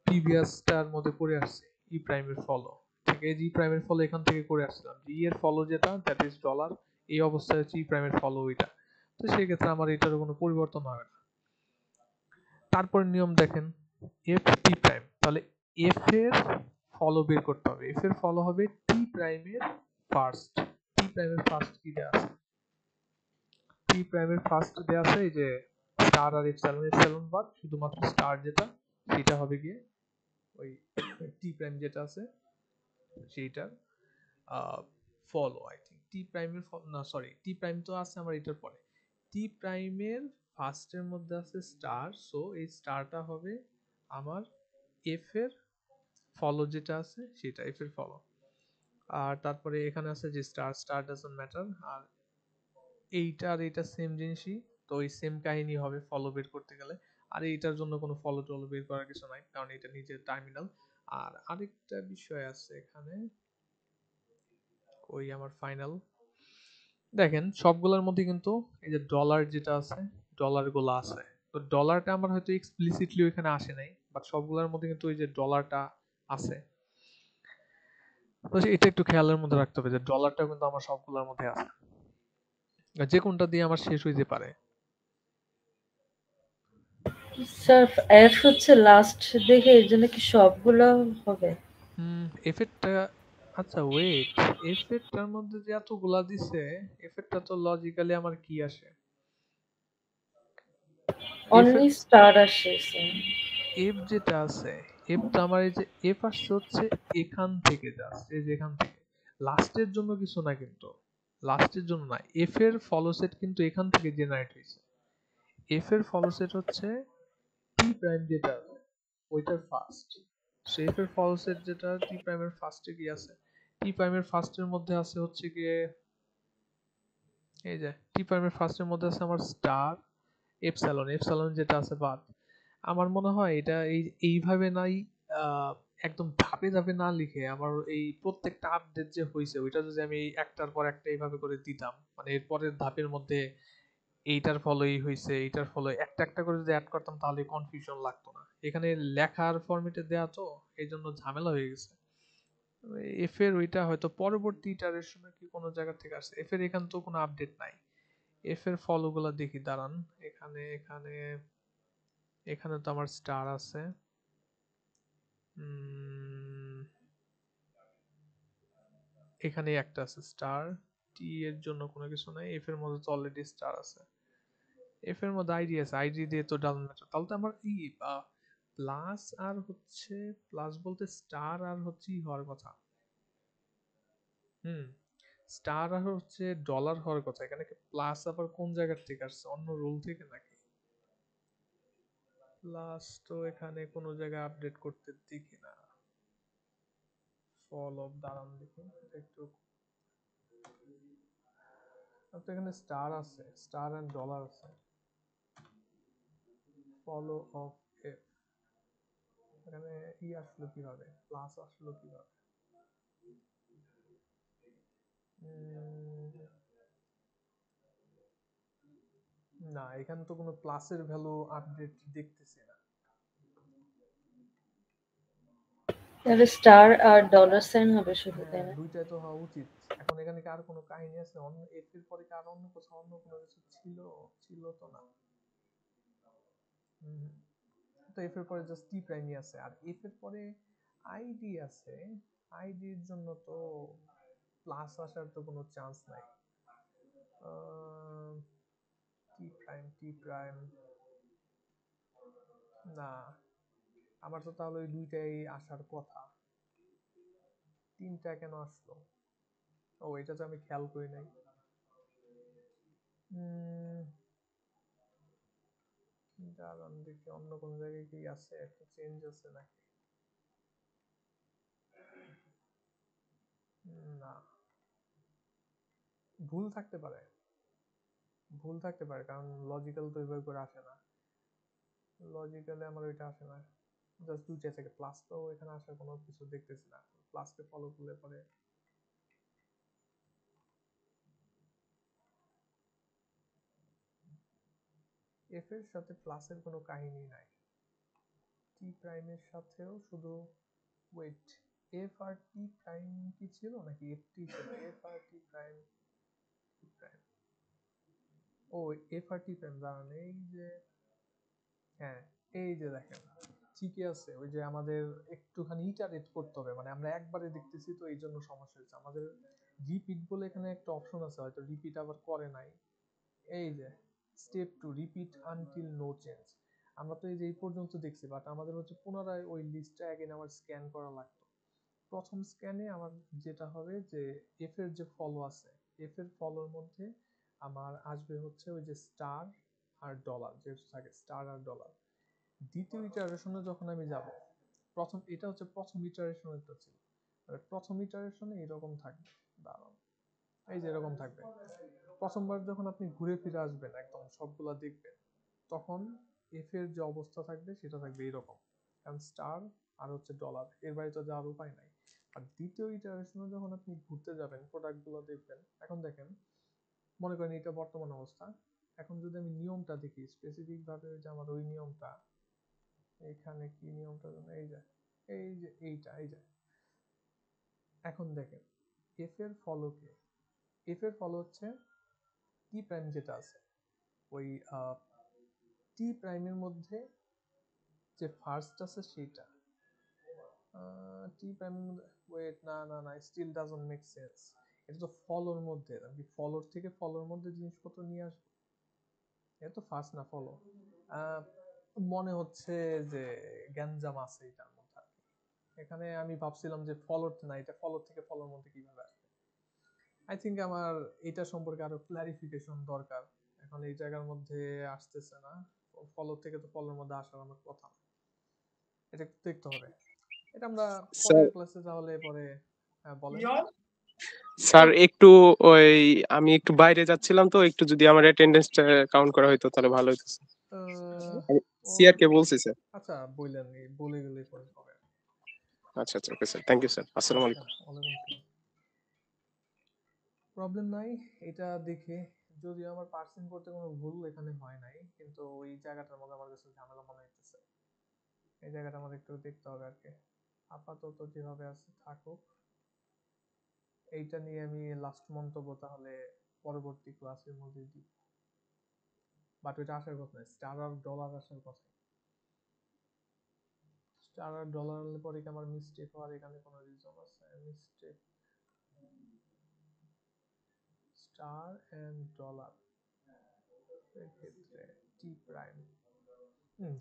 Speaker 1: প্রিভিয়াসটার মধ্যে করে আসছি। ই প্রাইমের ফলো থেকে জি প্রাইমের ফলো এখান থেকে করে আসছিলাম, জি এর ফলো যেটা দ্যাট ইজ ডলার, এই অবস্থায় হচ্ছে ই প্রাইমের ফলো ওইটা। তো সেই ক্ষেত্রে আমার এটারও কোনো পরিবর্তন হবে না। তারপর নিয়ম দেখেন, এফ টি প্রাইম, তাহলে এফ এর ফলো বের করতে হবে। এফ এর ফলো হবে টি প্রাইমের ফার্স্ট। টি প্রাইমের ফার্স্ট কি দেওয়া আছে, টি প্রাইমের ফার্স্ট দেওয়া আছে এই যে স্টার আর এপসাইলন। এপসাইলন বাদ শুধুমাত্র স্টার যেটা, সেটা হবে গিয়ে ওই টি প্রাইম যেটা আছে সেইটার ফলো। আই থিঙ্ক টি প্রাইমের না সরি, টি প্রাইম তো আছে আমার এটার পরে। টি প্রাইমের ফার্স্টের মধ্যে আছে স্টার, সো এই স্টারটা হবে আমার এফ এর ফলো যেটা আছে সেটা, এফ এর ফলো। আর তারপরে এখানে আছে যে স্টার, স্টার ডাজন্ট ম্যাটার। আর এইটা আর এইটা সেম জিনিসই, তো ওই সেম কাহিনী হবে ফলো বের করতে গেলে। আর এইটার জন্য কোনো ফলো টলো বের করার কিছু নাই, কারণ এটা নিজের টার্মিনাল। আর আরেকটা বিষয় আছে এখানে, ওই আমার ফাইনাল দেখেন সবগুলোর মধ্যে কিন্তু এই যে ডলার যেটা আছে, ডলার গুলো আছে। তো ডলারটা আমার হয়তো এক্সপ্লিসিটলি ওইখানে আসে নাই, বাট সবগুলোর মধ্যে কিন্তু ওই যে ডলারটা আছে। তো এটা একটু খেয়ালের মধ্যে রাখতে হবে যে ডলারটা কিন্তু আমার সবগুলোর মধ্যে আছে, যে কোনটা দিয়ে আমার শেষ হইতে পারে।
Speaker 5: স্যার এফ হচ্ছে লাস্ট দেখে এর জন্য কি সবগুলো হবে?
Speaker 1: এফেক্টটা, আচ্ছা ওয়েট, এফেক্টটার মধ্যে যে এতগুলা দিছে, এফেক্টটা তো লজিক্যালি আমার কি আসে,
Speaker 5: অনলি স্টার আসে স্যার।
Speaker 1: এফ যেটা আছে, এফ তো আমার এই যে এফ আসছে হচ্ছে এখান থেকে, জাস্ট এই যে এখান থেকে, লাস্টের জন্য কিছু না, কিন্তু লাস্টের জন্য না। এফ এর ফলো সেট কিন্তু এখান থেকে জেনারেট হয়েছে। এফ এর ফলো সেট হচ্ছে টি প্রাইম যেটা আছে ওইটার ফার্স্ট। সো এফ এর ফলো সেট যেটা টি প্রাইমের ফার্স্টে কি আছে, টি প্রাইমের ফার্স্টের মধ্যে আছে হচ্ছে গিয়ে এই যে টি প্রাইমের ফার্স্টের মধ্যে আছে আমার স্টার এপসাইলন। এপসাইলন যেটা আছে বাদ। আমার মনে হয় এটা এইভাবে নাই, আহ, একদম ধাপে ধাপে না লিখে আমার এই প্রত্যেকটা আপডেট যে হয়েছে ওইটা যদি আমি একটার পর একটা এইভাবে করে দিতাম, মানে এর পরের ধাপের মধ্যে এইটার ফলো এই হয়েছে, এইটার ফলো একটা একটা করে যদি অ্যাড করতাম তাহলে কনফিউশন লাগতো না। এখানে লেখার ফরম্যাটে দেয়া তো এই জন্য ঝামেলা হয়ে গেছে। এফ এর ওইটা হয়তো পরবর্তী ইটারেশনে কি কোনো জায়গা থেকে আসছে। এফ এর এখানে তো কোনো আপডেট নাই। এফ এর ফলো গুলা দেখি দাঁড়ান, এখানে এখানে এখানে তো আমার স্টার আছে। এখানে একটা আছে স্টার, টি এর জন্য কোনো কিছু নাই। এফ এর মধ্যে তো অলরেডি স্টার আছে। এফ এর মধ্যে আইডি আছে, আইডি দিয়ে তো ডাজন্ট ম্যাটার। তাহলে তো আমার প্লাস আর হচ্ছে, প্লাস বলতে স্টার আর হচ্ছে হওয়ার কথা। হুম, স্টার আর হচ্ছে ডলার হওয়ার কথা, এখানে প্লাস আবার কোন জায়গার থেকে আসছে, অন্য রুল থেকে নাকি? প্লাস তো এখানে কোনো জায়গায় আপডেট করতে দেখি না। ফল অফ, দাঁড়ান দেখি এটা একটু। তো এখানে স্টার আছে, স্টার এন্ড ডলার আছে। ফলো অফ এফ, এখানে আসলো কিভাবে, প্লাস আসলো কিভাবে? না, এখানে তো কোনো প্লাসের ভ্যালু আপডেট দেখতেছি না।
Speaker 5: তাহলে স্টার আর ডলার সাইন হবে শুধু, তাই
Speaker 1: হ্যাঁ,
Speaker 5: না?
Speaker 1: দুইটাই তো হওয়া উচিত। এখন এখানে কি আর কোনো কাহিনী আছে? অন্য এফ এর পরে কি আর অন্য কোথাও অন্য কোনো কিছু ছিল? ছিল তো না। হুম, তো এফ এর পরে জাস্ট টি প্রাইমই আছে, আর এফ এর পরে আইডি আছে। আইডির জন্য তো প্লাস আসার তো কোনো চান্স নাই। টি প্রাইম না, আমার তো তাহলে ওই দুইটাই আসার কথা। তিনটা কেন আসলো? ও, এটা তো আমি খেয়াল করি নাই। দাঁড়ান দেখি অন্য কোন জায়গায় কি আছে, একটা চেঞ্জ আছে নাকি? না, ভুল থাকতে পারে, ভুল থাকতে পারে, কারণ লজিক্যাল তো এভাবে করে আসে না। লজিক্যালি আমার ওইটা আসে না, জাস্ট দুইটা থেকে প্লাস তো এখানে আসার কোনো কিছু দেখতেছি না। প্লাসকে ফলো করলে পরে এফ এর সাথে প্লাসের কোনো কাহিনী নাই। টি প্রাইমের সাথেও শুধু ওয়েট, এফ আর টি প্রাইম কি ছিল নাকি এফ টি ছিল? এফ আর টি প্রাইম, টি প্রাইম, ও এফ আর টি প্রাইম, দাঁড়ান এই যে, হ্যাঁ এই যে দেখেন, ঠিকই আছে। ওই যে আমাদের একটুখানি ইটারেট করতে হবে, মানে আমরা একবারে দেখতেছি তো এই জন্য সমস্যা হচ্ছে আমাদের। রিপিট বলে এখানে একটা অপশন আছে, হয়তো রিপিট আবার করে নাই। এই যে step two repeat until no change, আমরা তো এই যে এই পর্যন্ত দেখছি, বাট আমাদের হচ্ছে পুনরায় ওই লিস্টটা অ্যাগেন আবার স্ক্যান করা লাগতো। প্রথম স্ক্যানে আমার যেটা হবে যে এফ এর যে ফলো আছে, এফ এর ফলোর মধ্যে আমার আসবে হচ্ছে ওই যে স্টার আর ডলার, যেটা থাকে স্টার আর ডলার। দ্বিতীয় ইটারেশনে যখন আমি যাব, প্রথম এটা হচ্ছে প্রথম ইটারেশনেরটা ছিল, প্রথম ইটারেশনে এরকম থাকবে, দাঁড়ান এই যে এরকম থাকবে। প্রথমবার যখন আপনি ঘুরে ফিরে আসবেন একদম সবগুলা দেখবেন, তখন এফ এর যে অবস্থা থাকবে সেটা থাকবে এরকম, কারণ স্টার আর হচ্ছে ডলার, এর বাইরে তো যাওয়ার উপায় নাই। আর দ্বিতীয় ইটারেশনে যখন আপনি ঘুরতে যাবেন প্রোডাক্টগুলো দেখবেন, এখন দেখেন মনে করেন এটা বর্তমান অবস্থা। এখন যদি আমি নিয়মটা দেখি স্পেসিফিক ভাবে, যে আমার ওই নিয়মটা, এখানে কি নিয়মটা যেন, এই যে এইটা, এই যে এখন দেখেন এফ এর ফলো কে, এফ এর ফলো হচ্ছে টি প্রাইম যেটা আছে, ওই টি প্রাইমের মধ্যে যে ফার্স্ট আছে সেটা। টি প্রাইমের মধ্যে, ওয়েট, না না না, স্টিল ডাজন্ট মেক সেন্স। এটা তো ফলোর মধ্যে, আমি ফলোর থেকে ফলোর মধ্যে জিনিসপত্র নিয়ে আসবো, এটা তো ফার্স্ট না ফলো। মনে হচ্ছে যে গ্যাঞ্জাম আছে এটার মধ্যে আর কি। এখানে আমি ভাবছিলাম যে ফলোর না, এটা ফলোর থেকে ফলোর মধ্যে কিভাবে আসবে। আই থিঙ্ক আমার এটা সম্পর্কে আরো ক্লারিফিকেশন দরকার। এখন এই জায়গার মধ্যে আসতেছে না, ফলোর থেকে তো ফলোর মধ্যে আসার আমার কথা না, এটা একটু দেখতে হবে। এটা আমরা
Speaker 7: স্যার
Speaker 1: পরের ক্লাসে তাহলে পরে, হ্যাঁ বলেন।
Speaker 7: স্যার একটু ওই আমি একটু বাইরে যাচ্ছিলাম, তো একটু যদি আমার অ্যাটেন্ডেন্সটা কাউন্ট করা হইতো তাহলে ভালো হতো। সিআর কে বলছি স্যার।
Speaker 1: আচ্ছা বললেন, বলে গেলে পরে হবে।
Speaker 7: আচ্ছা আচ্ছা, okay sir, thank you sir, আসসালামু আলাইকুম।
Speaker 1: ওয়ালাইকুম আসসালাম। প্রবলেম নাই, এটা দেখে যদি আমার পার্সিং করতে কোনো ভুল এখানে হয় নাই, কিন্তু ওই জায়গাটার মধ্যে আমার কাছে ঝামেলা মনে হইতেছে। এই জায়গাটা আমার একটু দেখতে হবে আর কি। আপাতত যেভাবে আছে থাকুক, এইটা নিয়ে আমি লাস্ট মন্তব্য তাহলে পরবর্তী ক্লাসের মধ্যে দিই। বাট ওইটা আসার কথা নয়, স্টার আর ডলার আসার কথা। স্টার আর ডলার হলে পরে কি আমার মিস্টেক হওয়ার এখানে কোনো রিজন আছে? মিস্টেক, স্টার এন্ড ডলার এর ক্ষেত্রে টি প্রাইম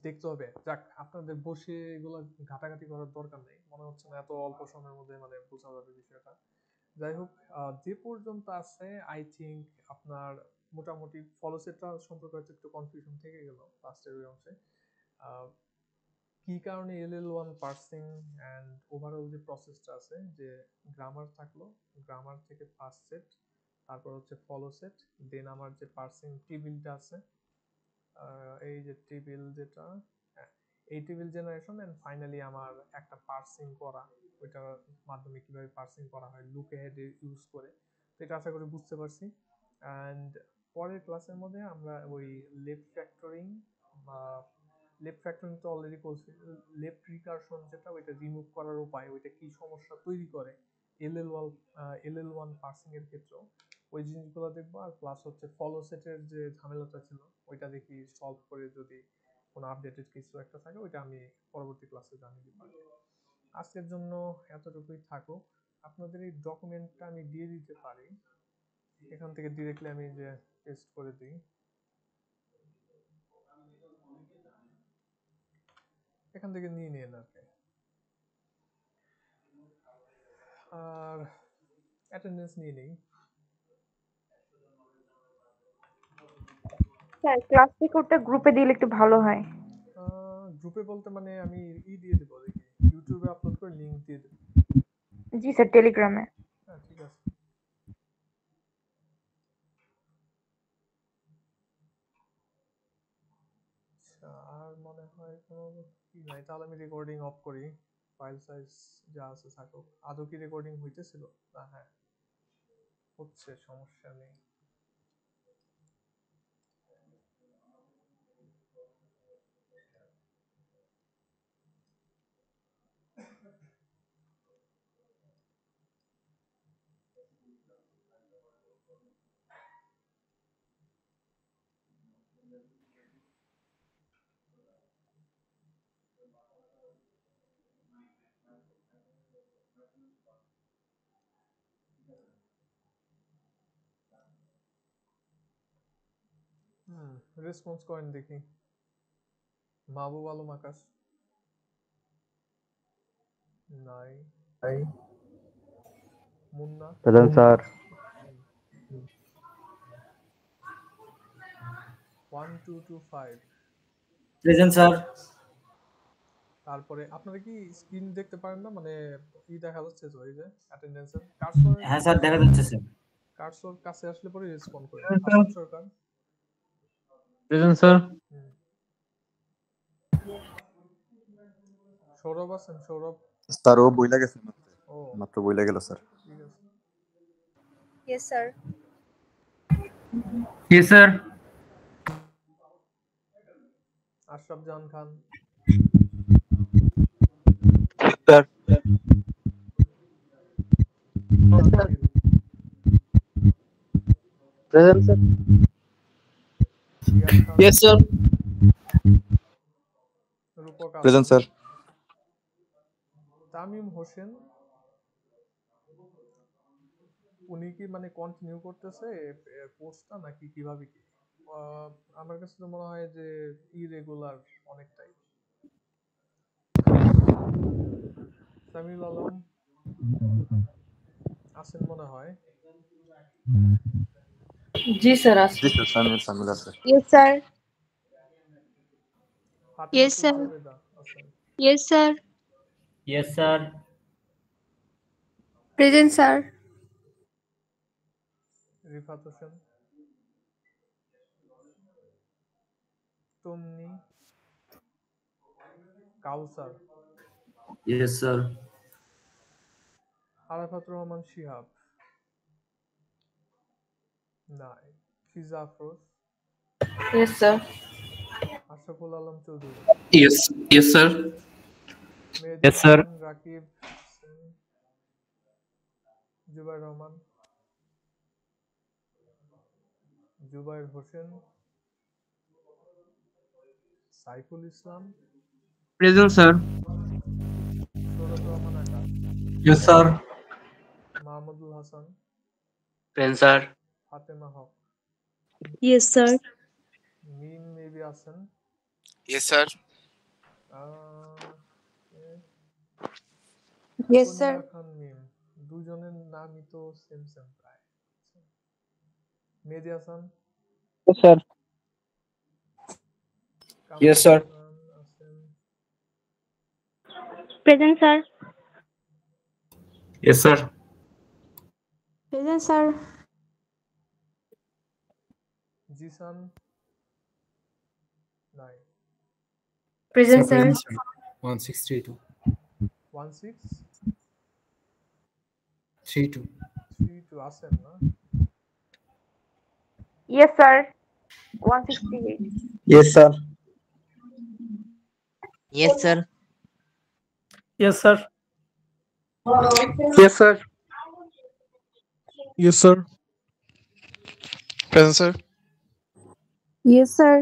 Speaker 1: দেখতে হবে। যাক, আপনাদের বসে এগুলো ঘাটাঘাটি করার দরকার নেই, মনে হচ্ছে না এত অল্প সময়ের মধ্যে মানে বোঝা যাবে বিষয়টা। যাই হোক, যে পর্যন্ত আছে আই থিঙ্ক আপনার মোটামুটি ফলোসেটটা সম্পর্কে হয়তো একটু কনফিউশন থেকে গেল লাস্টের ওই অংশে। কি কারণে LL1 পার্সিং অ্যান্ড ওভারঅল যে প্রসেসটা আছে, যে গ্রামার থাকলো, গ্রামার থেকে ফার্স্ট সেট, তারপর হচ্ছে ফলো সেট, দেন আমার যে পার্সিং টেবিলটা আছে, এই যে টেবিল যেটা, এই টেবিল জেনারেশন, এন্ড ফাইনালি আমার একটা পার্সিং করা, ওইটার মাধ্যমে কিভাবে পার্সিং করা হয় লুক অ্যাহেড ইউজ করে। তো এটা আশা করি বুঝতে পারছি। অ্যান্ড পরের ক্লাসের মধ্যে আমরা ওই লেফট ফ্যাক্টরিং তো অলরেডি করছি, লেফট রিকারশন যেটা, ওইটা রিমুভ করার উপায়, ওইটা কি সমস্যা তৈরি করে LL1 পার্সিং এর ক্ষেত্রে, ওই জিনিসগুলো দেখবো। আর প্লাস হচ্ছে ফলো সেটের যে ঝামেলাটা ছিল ওইটা দেখি সলভ করে যদি কোনো আপডেটেড কিছু একটা থাকে ওইটা আমি পরবর্তী ক্লাসে জানিয়ে দিব। আজকের জন্য এতটুকুই থাকুক। আপনাদের এই ডকুমেন্টটা আমি দিয়ে দিতে পারি, এখান থেকে ডিরেক্টলি আমি যে টেস্ট করে দিই, এখান থেকে নিয়ে নিন আর কি। আর অ্যাটেন্ডেন্স নিয়ে নেই।
Speaker 2: স্যার ক্লাস রেকর্ডটা গ্রুপে দিলে একটু ভালো হয়।
Speaker 1: গ্রুপে বলতে মানে আমি দিয়ে দেবো, দেখি ইউটিউবে আপলোড করে লিংক দিয়ে দেবো।
Speaker 2: জি স্যার, টেলিগ্রামে।
Speaker 1: হ্যাঁ ঠিক আছে। আচ্ছা, আর মনে হয় কোনো কি নাই, তাহলে আমি রেকর্ডিং অফ করি, ফাইল সাইজ যা আছে থাকুক। আদৌ কি রেকর্ডিং হইতেছিল না? হ্যাঁ হচ্ছে, সমস্যা নেই। রেসপন্স করেন দেখি। মাহবুব আলম আকাশ নাই। Munna
Speaker 8: present sir.
Speaker 1: 1225।
Speaker 9: Present sir.
Speaker 1: তারপরে আপনারা কি স্ক্রিন দেখতে পারেন না, মানে কি দেখা যাচ্ছে তো এই যে অ্যাটেন্ডেন্সের কার্সর?
Speaker 9: হ্যাঁ স্যার, দেখা যাচ্ছে স্যার।
Speaker 1: কার্সর কাছে আসলে পরে রেসপন্ড করেন। আসাদ সরকার
Speaker 8: প্রেজেন্ট স্যার।
Speaker 1: সৌরভ আছেন? সৌরভ
Speaker 10: স্যার ও বইলা গেছে
Speaker 1: ও
Speaker 10: মাত্র বইলা গেল স্যার।
Speaker 1: ঠিক আছে।
Speaker 11: Yes, sir.
Speaker 8: Yes sir.
Speaker 1: Ashraf Jahan Khan
Speaker 10: sir.
Speaker 8: Present sir.
Speaker 9: Yes sir.
Speaker 1: Rupak
Speaker 10: present sir.
Speaker 1: Tamim Hossain, উনি কি মানে কন্টিনিউ করতেছে কোর্সটা নাকি কিভাবে কি? আমার কাছে তো মনে হয় যে ইরেগুলার অনেকটাই। সামিউল আলম আছেন মনে হয়।
Speaker 5: জি স্যার
Speaker 10: জি
Speaker 5: আসুন।
Speaker 10: স্যার, সামিল আছে।
Speaker 11: Yes, sir. Yes,
Speaker 1: ফাতিমাতুল
Speaker 11: sir.
Speaker 1: Zubeda আছেন।
Speaker 11: Yes, sir.
Speaker 9: Yes sir.
Speaker 11: Present, sir.
Speaker 1: Rifat Hossain, Tonni, Kawsar,
Speaker 9: yes sir.
Speaker 1: Arafat Rahman Shihab নাই, Fiza Afroz,
Speaker 5: yes sir.
Speaker 1: Ashraful Alam Chowdhury,
Speaker 9: yes yes sir.
Speaker 1: Mehedi
Speaker 8: Yes, sir.
Speaker 1: Hasan, Rakib Hossain, Zubair Rahman, Zubair Hossain, Saiful Islam,
Speaker 8: present sir.
Speaker 1: Saurav Rahman Akash,
Speaker 9: yes sir.
Speaker 1: Mahmudul Hasan,
Speaker 9: present sir.
Speaker 1: Fatema Haque,
Speaker 11: Yes, sir.
Speaker 1: Mim maybe আছেন।
Speaker 3: Yes sir.
Speaker 11: Yes, sir.
Speaker 1: Sonia Khan Mim, দুজনের নামই তো সেম সেম প্রায়। Mehedi Hasan,
Speaker 8: sir
Speaker 1: Kamrul
Speaker 4: Yes, sir.
Speaker 1: Hasan আছেন,
Speaker 11: Present, sir.
Speaker 9: Yes, sir.
Speaker 11: Present, sir.
Speaker 1: Jisan নাই,
Speaker 11: Present, sir.
Speaker 12: 1632.
Speaker 1: 1632
Speaker 12: 32.
Speaker 1: আছেন না?
Speaker 2: Yes, sir. 168.
Speaker 10: Yes, sir.
Speaker 13: Yes, sir.
Speaker 8: Yes, sir.
Speaker 7: Yes, sir.
Speaker 14: Yes, sir. Present, sir.
Speaker 11: Yes, sir.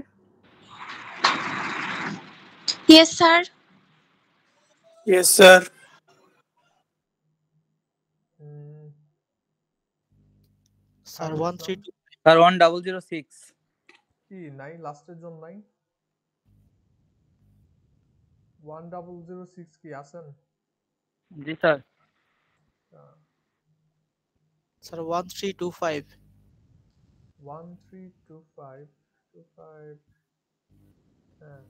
Speaker 11: Yes, sir.
Speaker 8: Yes, sir.
Speaker 14: Sir,
Speaker 1: Saiful
Speaker 14: 1
Speaker 1: ইসলাম
Speaker 14: 3 2.
Speaker 8: Sir, 1006.
Speaker 1: কি নাই, লাস্টের জন নাই? 1006 কি আছেন?
Speaker 8: জি স্যার।
Speaker 14: Sir, 1325.
Speaker 1: 1325 হ্যাঁ।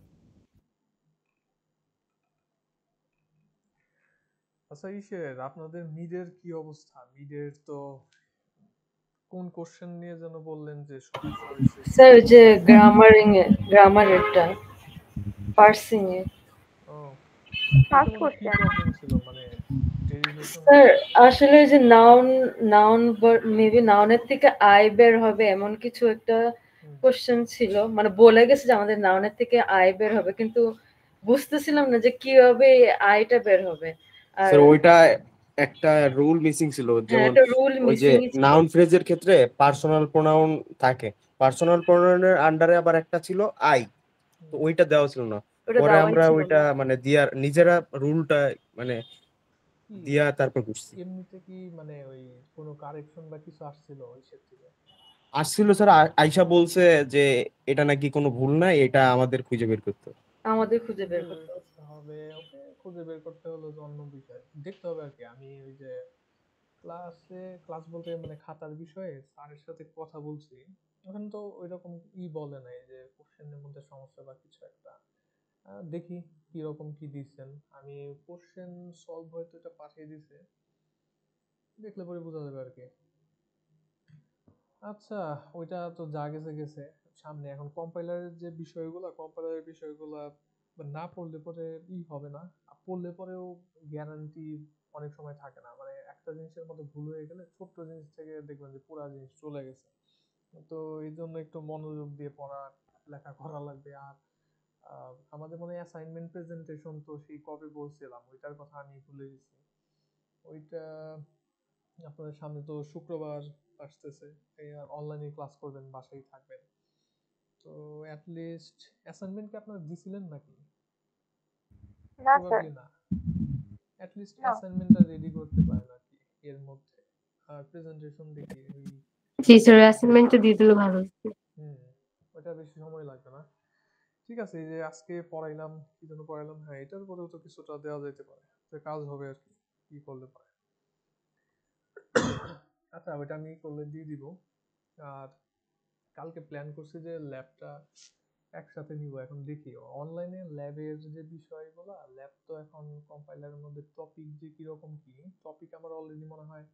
Speaker 1: আচ্ছা ইসের আপনাদের মিডের কি অবস্থা? মিডের তো কোন কোশ্চেন নিয়ে যেন বললেন যে সমস্যা হয়েছে?
Speaker 5: স্যার ওই যে গ্রামারেরটা পার্সিং এ।
Speaker 1: ও
Speaker 2: First
Speaker 1: কি
Speaker 2: question.
Speaker 1: প্রবলেম ছিল, মানে ডেরিভেশন?
Speaker 5: স্যার আসলে ওই যে নাউন মেবি নাউনের থেকে আই বের হবে এমন কিছু একটা কোশ্চেন ছিল, মানে বলে গেছে যে আমাদের নাউনের থেকে আই বের হবে, কিন্তু বুঝতেছিলাম না যে কিভাবে আইটা বের হবে। আর
Speaker 6: স্যার ওইটা একটা রুল মিসিং ছিল,
Speaker 5: হ্যাঁ
Speaker 6: যেমন
Speaker 5: একটা রুল
Speaker 6: ওই যে
Speaker 5: মিসিং ছিল।
Speaker 6: নাউন ফ্রেজের ক্ষেত্রে পার্সোনাল প্রোনাউন থাকে, পার্সোনাল প্রোনাউনের আন্ডারে আবার একটা ছিল আই, তো ওইটা দেওয়া ছিল না।
Speaker 5: ওটা
Speaker 6: পরে
Speaker 5: দেওয়াই
Speaker 6: আমরা
Speaker 5: ছিল
Speaker 6: ওইটা
Speaker 5: না।
Speaker 6: মানে দিয়ার নিজেরা রুলটা মানে দিয়া তারপর করছি।
Speaker 1: এমনিতে কি মানে ওই কোনো কারেকশন বা কিছু আসছিল ওই সেট থেকে?
Speaker 6: আসছিল স্যার, আয়শা বলছে যে এটা নাকি কোনো ভুল নাই, এটা আমাদের খুঁজে বের করতে হবে।
Speaker 5: আমাদের খুঁজে বের করতে
Speaker 1: হবে। ওকে খুঁজে বের করতে হলো যে অন্য বিষয় দেখতে হবে আর কি। আমি ওই যে ক্লাস বলতে মানে খাতার বিষয়ে স্যারের সাথে কথা বলছি, ওখানে তো ওইরকম বলে নাই যে কোশ্চেনের মধ্যে সমস্যা বা কিছু একটা। দেখি কিরকম কি দিচ্ছেন। আমি কোশ্চেন সলভ হয়তো এটা পাঠিয়ে দিছে, দেখলে পরে বোঝা যাবে আর কি। আচ্ছা ওইটা তো যা গেছে গেছে, সামনে এখন কম্পাইলারের বিষয়গুলা না পড়লে পরে হবে না। পড়লে পরেও গ্যারান্টি অনেক সময় থাকে না, মানে একটা জিনিসের মধ্যে ভুল হয়ে গেলে ছোট্ট জিনিস থেকে দেখবেন যে পুরো জিনিস চলে গেছে। তো এই জন্য একটু মনোযোগ দিয়ে পড়া লেখা করা লাগবে। আর আমাদের মনে হয় অ্যাসাইনমেন্ট প্রেজেন্টেশন তো সেই কবে বলছিলাম, ওইটার কথা আমি ভুলে গেছি। ওইটা আপনাদের সামনে তো শুক্রবার আসতেছে, অনলাইনে ক্লাস করবেন, বাসায় থাকবেন। তো অ্যাট লিস্ট অ্যাসাইনমেন্ট কি আপনারা দিছিলেন নাকি?
Speaker 2: না স্যার।
Speaker 1: প্রবাবলি না। অ্যাট লিস্ট
Speaker 2: না।
Speaker 1: অ্যাসাইনমেন্টটা রেডি করতে পারেন আর কি এর মধ্যে। আর প্রেজেন্টেশন দেখি ওই
Speaker 11: জি স্যার, অ্যাসাইনমেন্টটা দিয়ে দিলে ভালো হতো।
Speaker 1: ওটা বেশি সময় লাগবে না। ঠিক আছে, এই যে আজকে পড়াইলাম, কি জন্য পড়াইলাম, হ্যাঁ এটার পরেও তো কিছুটা দেওয়া যেতে পারে, যে কাজ হবে আর কি, কি করলে পারে। আচ্ছা ওইটা আমি করলে দিয়ে দিব। আর কালকে প্ল্যান করছি যে ল্যাবটা একসাথে নিব। এখন দেখি অনলাইনে ল্যাবের যে বিষয়গুলো, ল্যাব তো এখন কম্পাইলারের মধ্যে টপিক যে কিরকম কি টপিক, আমার অলরেডি মনে হয়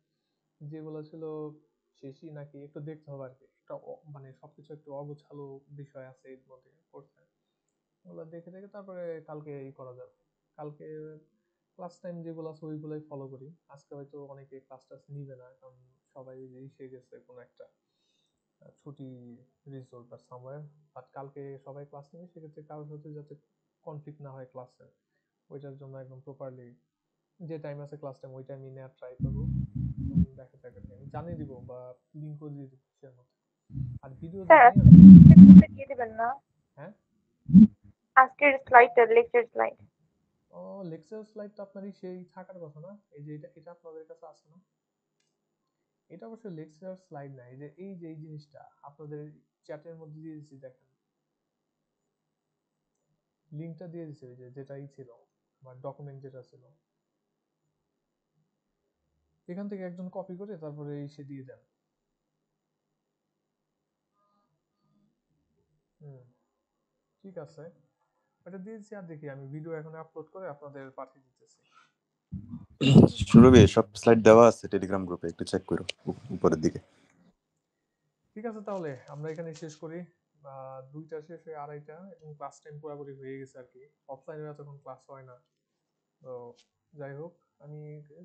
Speaker 1: যেগুলো ছিল শেষই নাকি, একটু দেখতে হবে আর কি। একটা মানে সবকিছু একটু অগোছালো বিষয় আছে এর মধ্যে পড়তে, ওগুলো দেখে দেখে তারপরে কালকে করা যাবে। কালকে ক্লাস টাইম যেগুলো আছে ওইগুলোই ফলো করি। আজকে হয়তো অনেকে ক্লাস টাস নিবে না, কারণ সবাই এসে গেছে কোনো একটা ছুটি রিসোর্ট বা সামওয়্যার। বাট কালকে সবাই ক্লাস নেবে, সেক্ষেত্রে কারোর সাথে যাতে কনফ্লিক্ট না হয় ক্লাসে, ওইটার জন্য একদম প্রপারলি যে টাইম আছে ক্লাস টাইম ওই টাইমে নেওয়ার ট্রাই করবো। দেখা যাক, আমি জানিয়ে দিব বা লিঙ্কও দিয়ে দিব সের মধ্যে। আর ভিডিও
Speaker 2: স্যার
Speaker 1: দেখি
Speaker 2: দিয়ে দিবেন না
Speaker 1: হ্যাঁ
Speaker 2: আজকের স্লাইডটা, লেকচার স্লাইড।
Speaker 1: ও লেকচার স্লাইড তো আপনারই সেই থাকার কথা না? এই যে এটা আপনাদের কাছে আছে না? এটা অবশ্য লেকচার স্লাইড না, এই জিনিসটা আপনাদের চ্যাটের মধ্যে দিয়ে দিচ্ছি, দেখেন লিংকটা দিয়ে দিছে, ওই যে যেটাই ছিল আমার ডকুমেন্ট যেটা ছিল। এখান থেকে একজন কপি করে তারপরে এসে দিয়ে দেন। ঠিক আছে, এটা দিয়েছি। আর দেখি আমি ভিডিও এখন আপলোড করে আপনাদের পাঠিয়ে দিতেছি।
Speaker 10: সুরভি সব স্লাইড দেওয়া আছে টেলিগ্রাম গ্রুপে, একটু চেক করো উপরের দিকে।
Speaker 1: ঠিক আছে, তাহলে আমরা এখানে শেষ করি। 2টা শেষ হয়ে 2:30 এবং ক্লাস টাইম পুরোপুরি হয়ে গেছে আর কি। অফলাইনে এতক্ষণ ক্লাস হয় না, তো যাই হোক আমি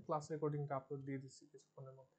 Speaker 1: ক্লাস রেকর্ডিংটা আপলোড দিয়ে দিচ্ছি কিছুক্ষণের মধ্যে।